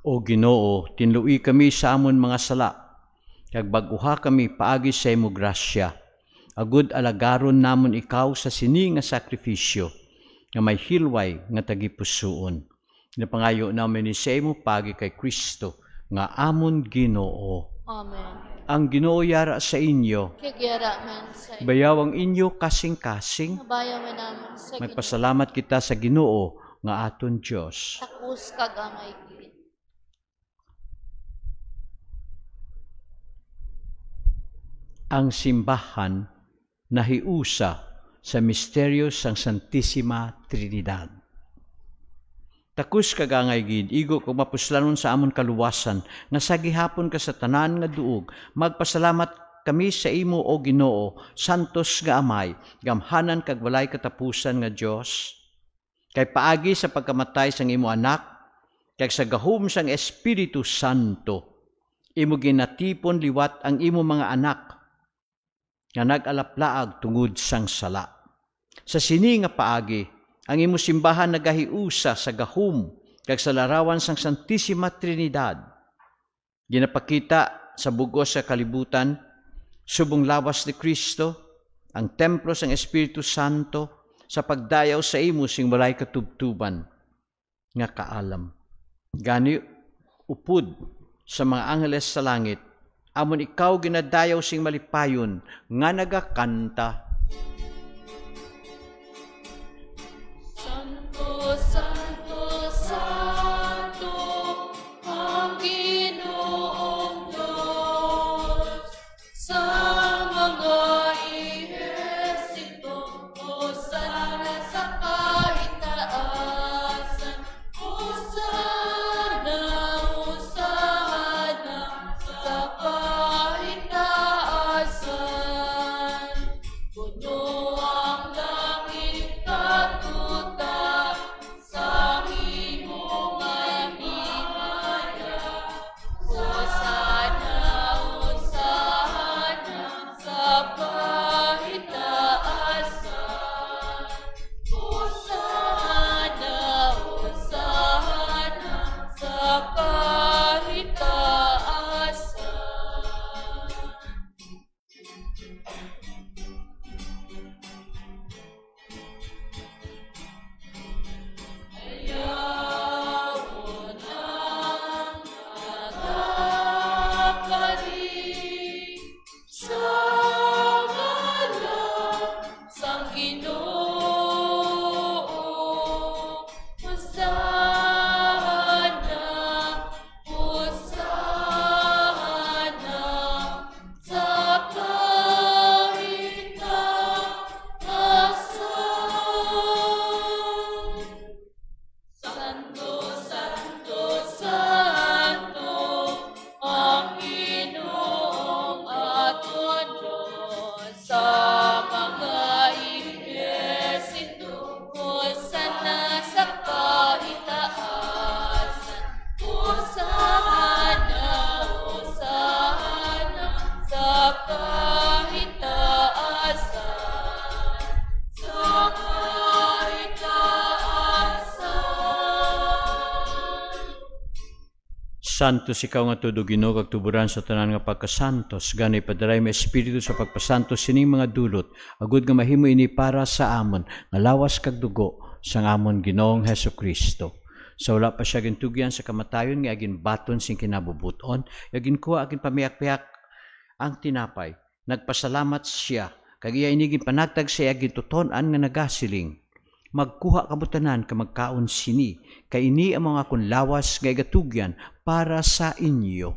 [SPEAKER 3] O Ginoo, tinlui kami sa amon mga sala, kag baguha kami paagi sa imo grasya. Agud alagaron namon ikaw sa sini nga sakripisyo, nga may hilway nga tagipusoon. Napangayo namin ni sa imo pagi kay Kristo, nga amon Ginoo.
[SPEAKER 6] Amen.
[SPEAKER 3] Ang Ginoo yara sa inyo,
[SPEAKER 6] Kigyara man sa
[SPEAKER 3] bayaw ang inyo kasing-kasing.
[SPEAKER 6] bayaw man naman sa
[SPEAKER 3] May
[SPEAKER 6] Ginoo.
[SPEAKER 3] pasalamat kita sa Ginoo nga aton Dios.
[SPEAKER 6] Takos kag angay gid.
[SPEAKER 3] Ang simbahan nahiusa sa misteryo sang Santissima Trinidad. Takus kagangay gid igo kung mapuslanon sa amon kaluwasan nga sa gihapon ka sa tanan nga duog, magpasalamat kami sa imo o Ginoo, santos nga Amay, gamhanan kag walay katapusan nga Dios. Kay paagi sa pagkamatay sang imo anak, kag sa gahom sang Espiritu Santo, imo ginatipon liwat ang imo mga anak nga nag-alaplaag tungod sang sala. Sa sini nga paagi, ang imo simbahan nagahiusa sa gahom kag sa larawan sang Santissima Trinidad. Ginapakita sa bugos sa kalibutan, subong lawas ni Kristo, ang templo sang Espiritu Santo, sa pagdayaw sa imo sing walay katubtuban nga kaalam. Gani upod sa mga angeles sa langit, amon ikaw ginadayaw sing malipayon nga nagakanta.
[SPEAKER 6] Santo, Santo, Santo, ang Ginoong Diyos, sa mga ehersito, hosana sa kahitaasan, hosana, hosana sa kahitaasan. Puno ang langit katuta sa imong himaya. Hosana, hosana sa kahitaasan. Hosana, hosana sa kahitaasan. Ayawon ang nagakari sa ngalan sang Ginoo. Hosana, hosana sa kahitaasan. Santo, Santo, Santo, ang Ginoong aton Diyos, sa mga ehersito, hosana sa kahitaasan. Hosana, hosana sa kahitaasan. Sa kahitaasan.
[SPEAKER 3] Santos ikaw nga tudo Ginoo kag tuburan sa tanan nga pagkasantos, gani padaray mo Espiritu sa pagpasantos sining mga dulot, agud nga mahimo ini para sa amon, nga lawas kag dugo sang amon Ginoong Hesukristo. Sa wala pa siya gintugyan sa kamatayon nga agin baton sing kinabubuton, agin kuha agin pamiyak-piyak ang tinapay. Nagpasalamat siya, kag iya inigin panagtag siya agin tuton-an nga nagasiling. Magkuha kabutanan ka magkaon sini, kay ini ang mga akong lawas nga igatugyan para sa inyo.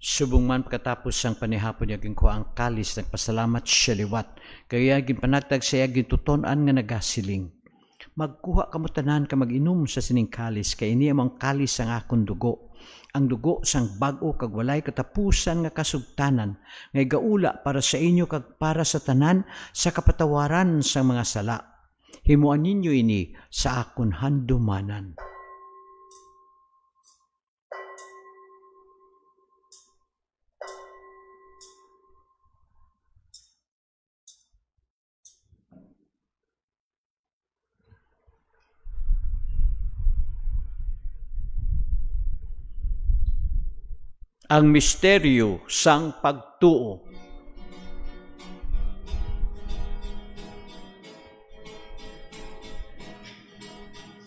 [SPEAKER 3] Subong man pagkatapos sang panihapon niya ginkuha ang kalis, nagpasalamat siya liwat. Kaya ginpanagtag siya gintuton-an nga nagasiling. magkuha kamo tanan ka mag-inom sa sining kalis, kay ini among kalis sang akon dugo. Ang dugo sang bag-o kag walay katapusan nga kasugtanan, ngay gaula para sa inyo kag para sa tanan sa kapatawaran sang mga sala. Himuan ninyo ini sa akon handumanan. Ang misteryo sang pagtuo.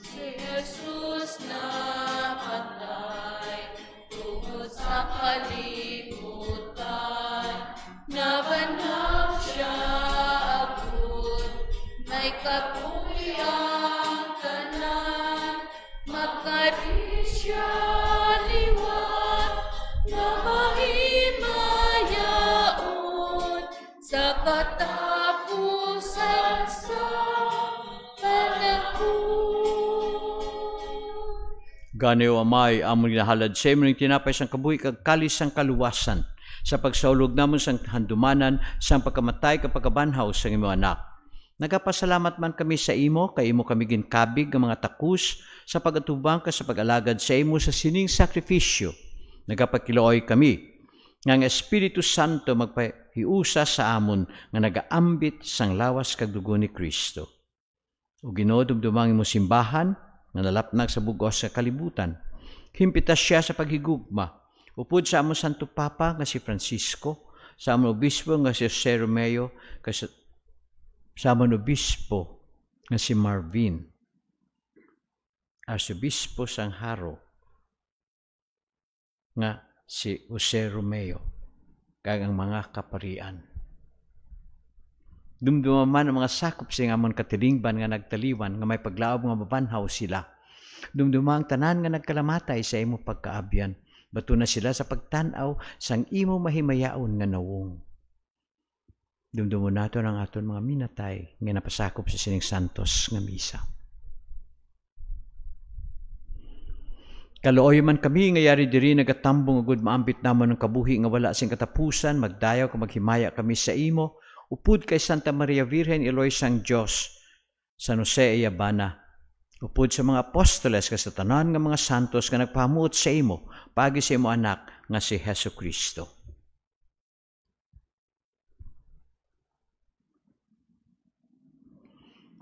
[SPEAKER 6] Si Jesus na patay, tungkol sa kalibutan, nabanhaw siya agud, may kapuliang tanan, makarisya liwat, na mahimayaon sa katapusan sa panahon.
[SPEAKER 3] Ganyo amay among ginahalad sa imo ning tinapay sang kabuhi kag kalis sang kaluwasan sa pagsaulog namon sang handumanan sang pagkamatay kag pagkabanhaw sang imo anak. Nagapasalamat man kami sa imo kay imo kami ginkabig nga mga takus sa pagatubang ka sa pag-alagad sa imo sa sining sakripisyo. Nagapakilooy kami nga ang Espiritu Santo magpahiusa sa amon nga nagaambit sang lawas kag dugo ni Kristo. O Ginoo, dumdumang imo simbahan nga nalapnag sa bugos sa kalibutan. Himpitas siya sa paghigugma. Upod sa amon Santo Papa nga si Francisco, sa amon obispo nga si Jose Romeo, sa amon obispo nga si Marvin, Arsobispo sang Haro nga si Jose Romeo, kag ang mga kaparian. Dumdumaman ang mga sakop sa amon katilingban nga nagtaliwan nga may paglaob nga mabanhaw sila. Dumduma ang tanan nga nagkalamatay sa imo pagkaabyan. Bato na sila sa pagtanaw sang imo mahimayaon nga nawong. Dumdumo naton ang aton mga minatay nga napasakop sa sining santos nga misa. Kalooy man kami nga yari diri nagatambong agud maambit namon ng kabuhi nga wala sing katapusan, magdayaw ka maghimaya kami sa imo, upod kay Santa Maria Virgen Eloy sang Dios, San Jose Iyabana, upod sa mga apostoles ka sa tanan nga mga santos nga nagpahamuot sa imo, pagi sa imo anak nga si Jesucristo.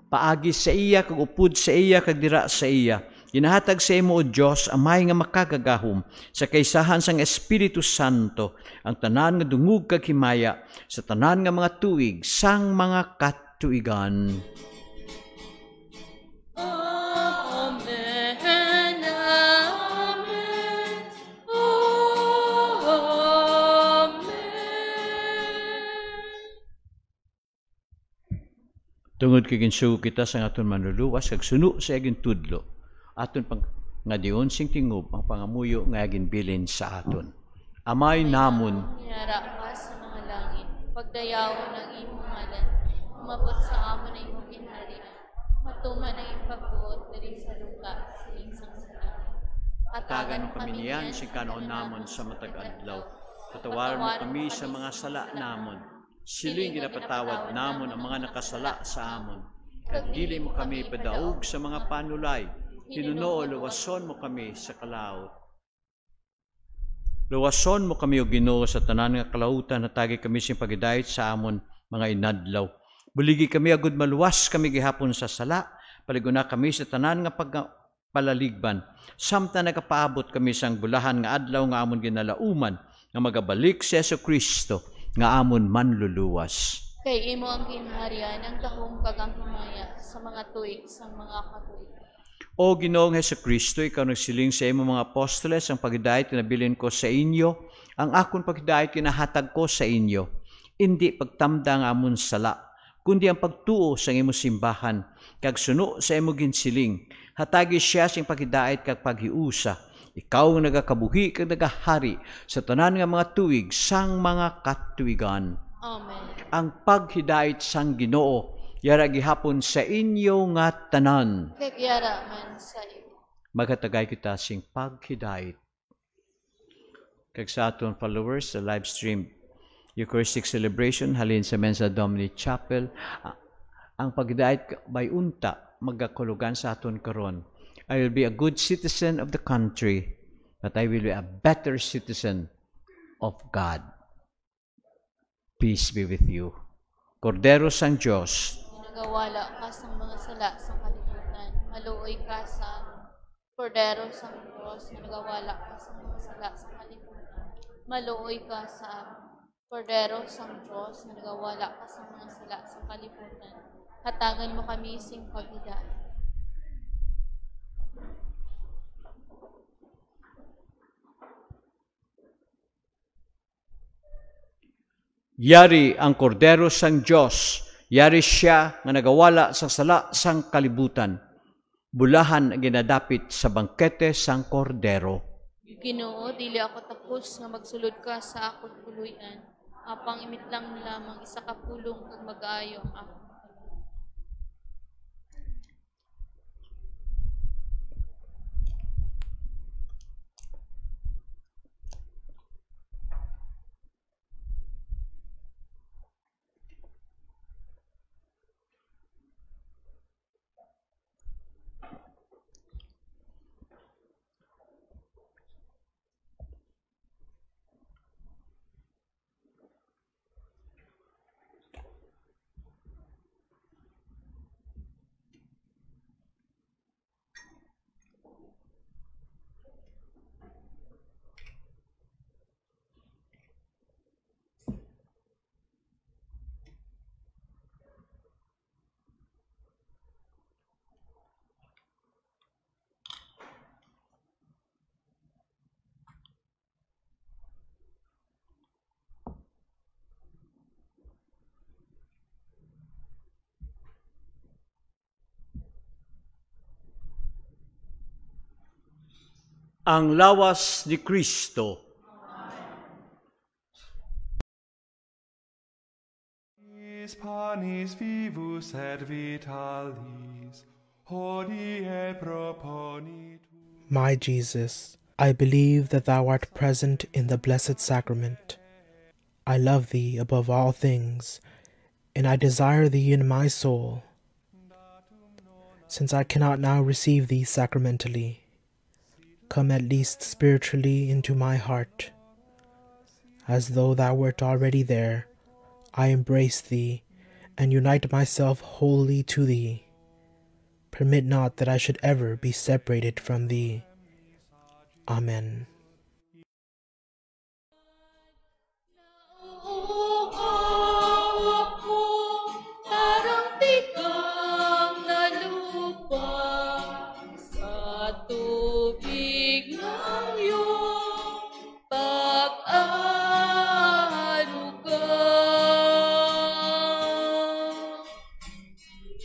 [SPEAKER 3] Paagi sa iya kag upod sa iya kag dira sa iya, ginahatag sa imo o Dios amay nga makagagahom sa kaisahan sang Espiritu Santo ang tanan nga dungog kag himaya sa tanan nga mga tuig sang mga katuigan.
[SPEAKER 6] Amen, amen, amen.
[SPEAKER 3] Tungod kay ginsugo kita sa aton manluluwas kag suno sa aging tudlo. Aton pang nga diyon sing tingob ang pangamuyo nga ginbilin sa aton. Amay namon,
[SPEAKER 6] Niyara ka sa mga langit, pagdayawon ng imong ngalan, umabot sa amon na imong ginharian, matuman ang ipagbuot diri sa lupa, siling sang salamin.
[SPEAKER 3] tagan mo kami niyan sing kanaon namon sa matag adlaw. Patawaran mo kami sa mga sala namon. Siling ginapatawad namon ang mga nakasala sa amon. Kag dili mo kami padaog sa mga panulay. Tinunoo, luwason mo kami sa kalaot. Luwason mo kami o Ginoo sa tanan nga kalautan na tagi kami sing pagidayet sa amon mga inadlaw. Buligi kami agud maluwas kami gihapon sa sala, paliguna kami sa tanan nga palaligban. Samtang nagapaabot kami sang bulahan nga adlaw nga amon ginalauman nga magabalik si Jesucristo nga amon manluluwas.
[SPEAKER 6] Kay imo ang ginharian ang tahong kagang himaya sa mga tuig sang mga katuig.
[SPEAKER 3] O Ginoong Jesucristo, ikaw nagsiling sa imo mga apostoles ang pagdayet kinabilin ko sa inyo, ang akon pagdayet kinahatag ko sa inyo. Hindi pagtamda nga amon sala, kundi ang pagtuo sa imo simbahan, kag suno sa imo ginsiling. Hatagi siya sing pagdayet kag paghiusa. Ikaw ang nagakabuhi kag nagahari sa tanan nga mga tuig sang mga katuigan.
[SPEAKER 6] Amen.
[SPEAKER 3] Ang paghidayet sang Ginoo Yara gihapon sa inyo nga tanan.
[SPEAKER 6] Kagyara man sa iyo.
[SPEAKER 3] Maghatagay kita sing paghidayat. Kag sa aton followers sa live stream Eucharistic celebration halin sa Mensa Domini Chapel, ang paghidayat by unta magakulugan sa aton karon. I will be a good citizen of the country, but I will be a better citizen of God. Peace be with you. Kordero sang Diyos,
[SPEAKER 6] Nagawala ka sa mga sala sa kalibutan. Maluoy ka sa Kordero sa Diyos. Nagawala ka sa mga sala sa kalibutan. Maluoy ka sa Kordero sa Diyos. Nagawala ka sa mga sala sa kalibutan. Hatagan mo kami sing paghidayat.
[SPEAKER 3] yari ang Kordero sang Diyos, yari siya nga nagawala sa sala sang kalibutan. Bulahan ang ginadapit sa bangkete sang Kordero.
[SPEAKER 6] Ginoo, dili ako tapos nga magsulod ka sa akong kuluyan. Apang imit lang lamang isa ka pulong kag mag-aayo ang akong kuluyan.
[SPEAKER 3] Ang lawas ni Kristo.
[SPEAKER 7] Panis vivus et vitalis, hodie et proponitur.
[SPEAKER 8] My Jesus, I believe that thou art present in the Blessed Sacrament. I love thee above all things, and I desire thee in my soul. Since I cannot now receive thee sacramentally, come at least spiritually into my heart. As though thou wert already there, I embrace thee and unite myself wholly to thee. Permit not that I should ever be separated from thee. Amen.
[SPEAKER 6] Parang tigang na lupa sa tubig ng iyong pag-alugan.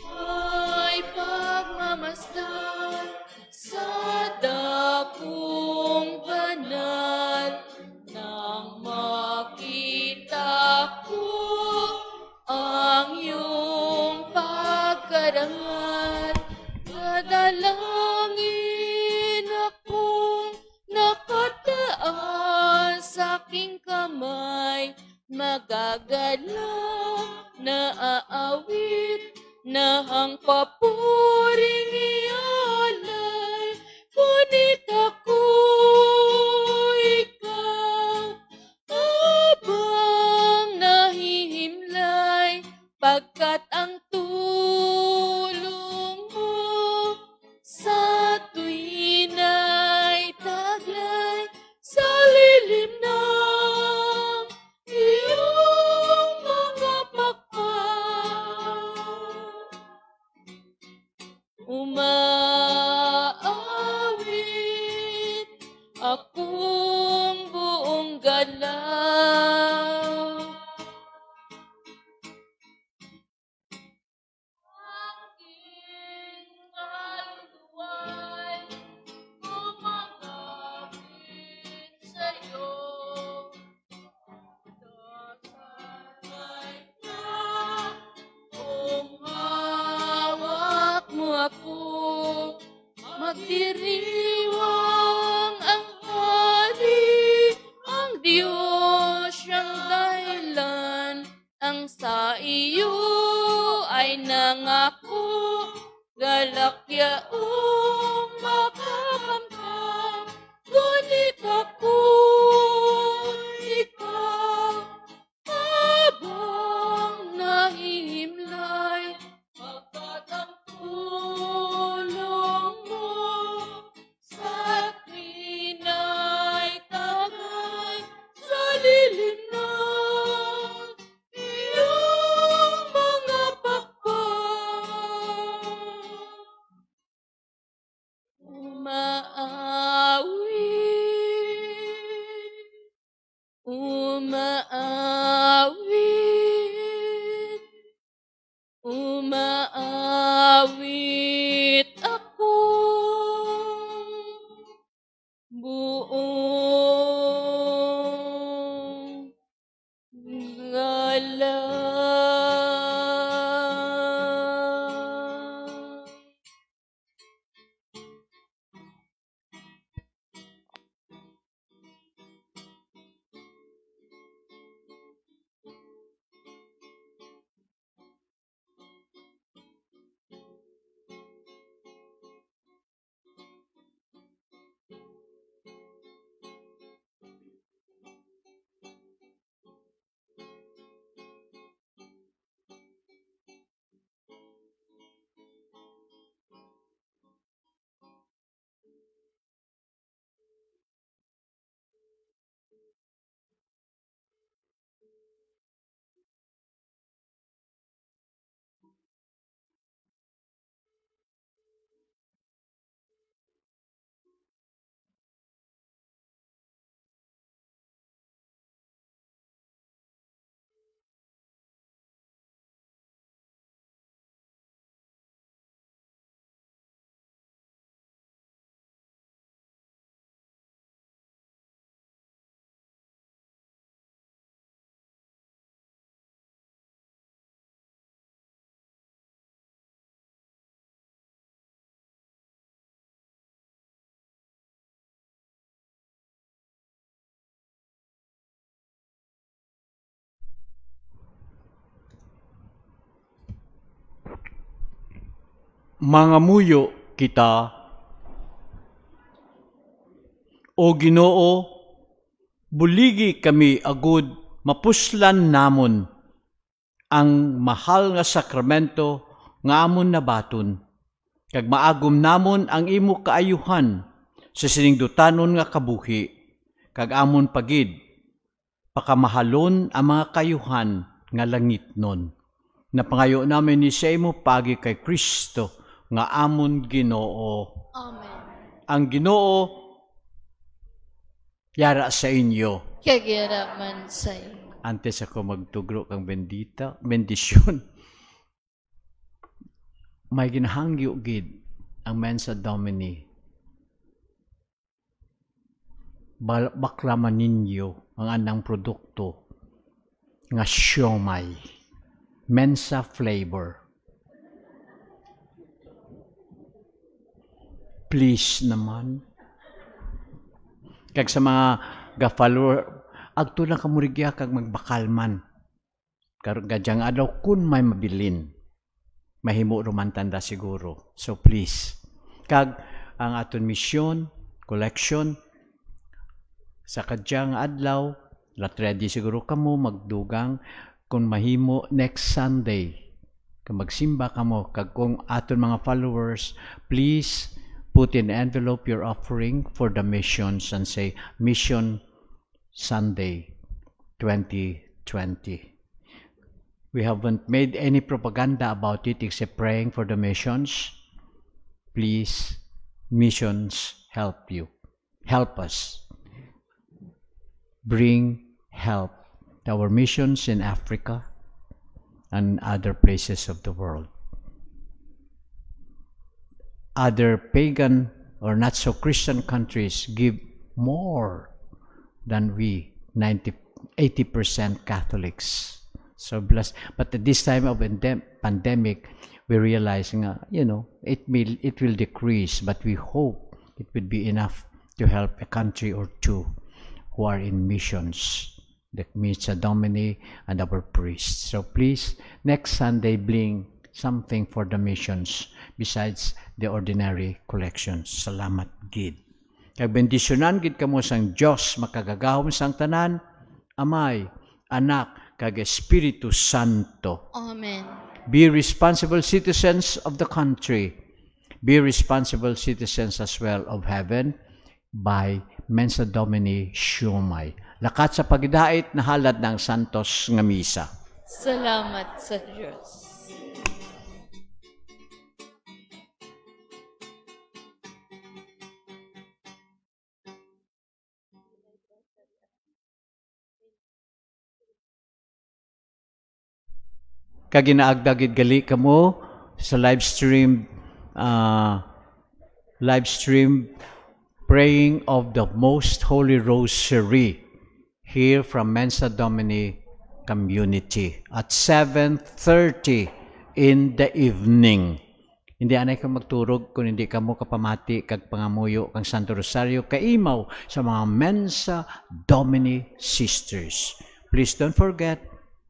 [SPEAKER 6] Ay pagmamasdan sa dakong banal nang makita ko ang iyong pagkarangal. Nadalangin akong nakataas sa aking kamay, magagalang naaawit na ang papuring ialay. Ngunit ako, ikaw, habang nahihimlay, pagkat ang tulong mo sa tuwina'y taglay sa lilim ng iyong mga pakpak. Umaawit akong buong galaw. Aking kaluluwa'y gumagapit sa'yo. Dasanay na kung ako. Magdiriwang ang hari, ang Diyos siyang dahilan. Ang sa iyo ay nangako, galakyaong makakamtan. Ngunit ako, ikaw, habang nahihimlay, pagkat ang tulong mo sa akin ay tagay sa lilim ng iyong mga pakpak. Umaawit ako, buong galang.
[SPEAKER 3] Mangamuyo kita, o Ginoo, buligi kami agud mapuslan namon ang mahal nga sakramento nga amon nabaton, kag maagom namon ang imo kaayuhan sa siningdutanon nga kabuhi, kag amon pagid pakamahalon ang mga kayuhan nga langitnon. Napangayo namin ni sa imo pagi kay Kristo nga amon Ginoo.
[SPEAKER 6] Amen.
[SPEAKER 3] Ang Ginoo yara sa inyo.
[SPEAKER 6] Kagira man sa'yo.
[SPEAKER 3] Antes ako magtugro kang bendisyon. May ginahangyo gid ang Mensa Domini. Baklaman ninyo ang anang produkto nga siomay. Mensa flavor. Please naman. Kag sa mga ga-follower, agto lang kamurigya kag magbakal man. Karon gadyang adlaw kun may mabilin. Mahimo ruman tanda siguro. So please. Kag ang aton mission, collection, sa kadyang adlaw, lat ready siguro kamo magdugang kung mahimo next Sunday. Kung magsimba kamo, kag kung aton mga followers, please put in envelope your offering for the missions and say, Mission Sunday 2020. We haven't made any propaganda about it except praying for the missions. Please, missions help you. Help us. Bring help to our missions in Africa and other places of the world. Other pagan or not so Christian countries give more than we, 80% Catholics. So blessed. But at this time of pandemic, we realize it will decrease, but we hope it would be enough to help a country or two who are in missions, the Missa Domini and our priests. So please, next Sunday, bring something for the missions besides the ordinary collections. Salamat gid. Kag bendisyonan gid kamo sang Dios makagagahom sang tanan, Amay, Anak, kag Espiritu Santo.
[SPEAKER 6] Amen.
[SPEAKER 3] Be responsible citizens of the country. Be responsible citizens as well of heaven by Mensa Domini Siomai. Lakat sa pagdait na halad ng Santos nga Misa.
[SPEAKER 6] Salamat sa Diyos.
[SPEAKER 3] Kaginaagdagid gali kamo sa live stream praying of the Most Holy Rosary here from Mensa Domini Community at 7:30 in the evening. Hindi anay ka magturog kung hindi ka mo kapamati kag pangamuyo kang Santo Rosario kaimaw sa mga Mensa Domini sisters. Please don't forget,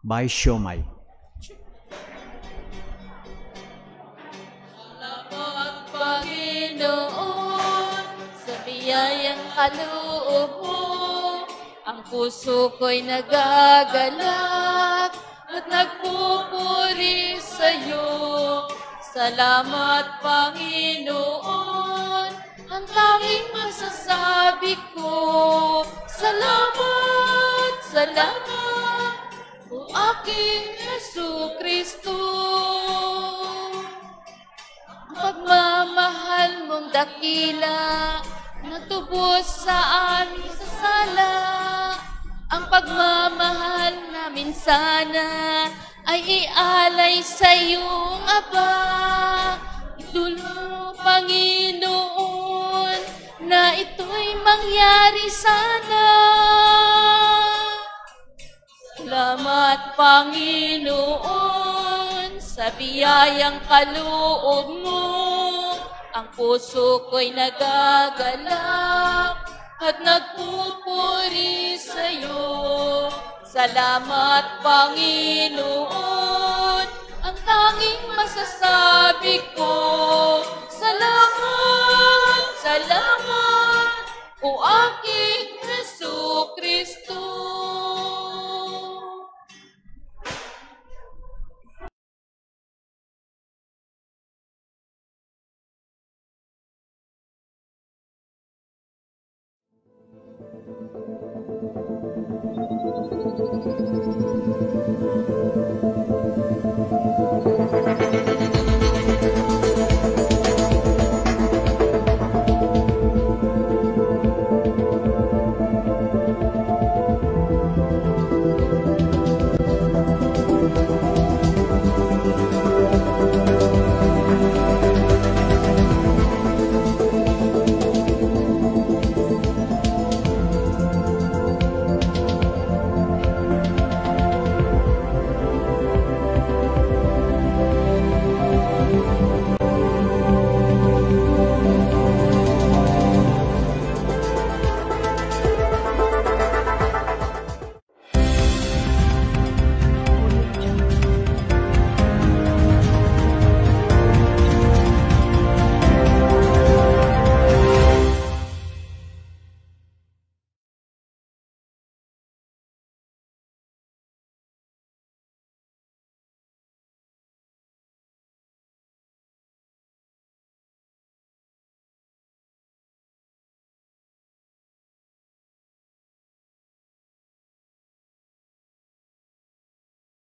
[SPEAKER 3] by Siomai.
[SPEAKER 6] Panginoon, sa biyayang kaloob mo, ang puso ko'y nagagalak at nagpupuri sa'yo. Salamat, Panginoon, ang tanging masasabi ko. Salamat, salamat, o aking Jesucristo. Pagmamahal mong dakila, natubos sa aming sasala. Ang pagmamahal namin sana ay ialay sa iyong Aba. Itulo, Panginoon, na ito'y mangyari sana. Salamat, Panginoon, sa biyayang kaloob mo. Ang puso ko'y nagagalak at nagpupuri sa'yo. Salamat, Panginoon, ang tanging masasabi ko. Salamat, salamat, o aking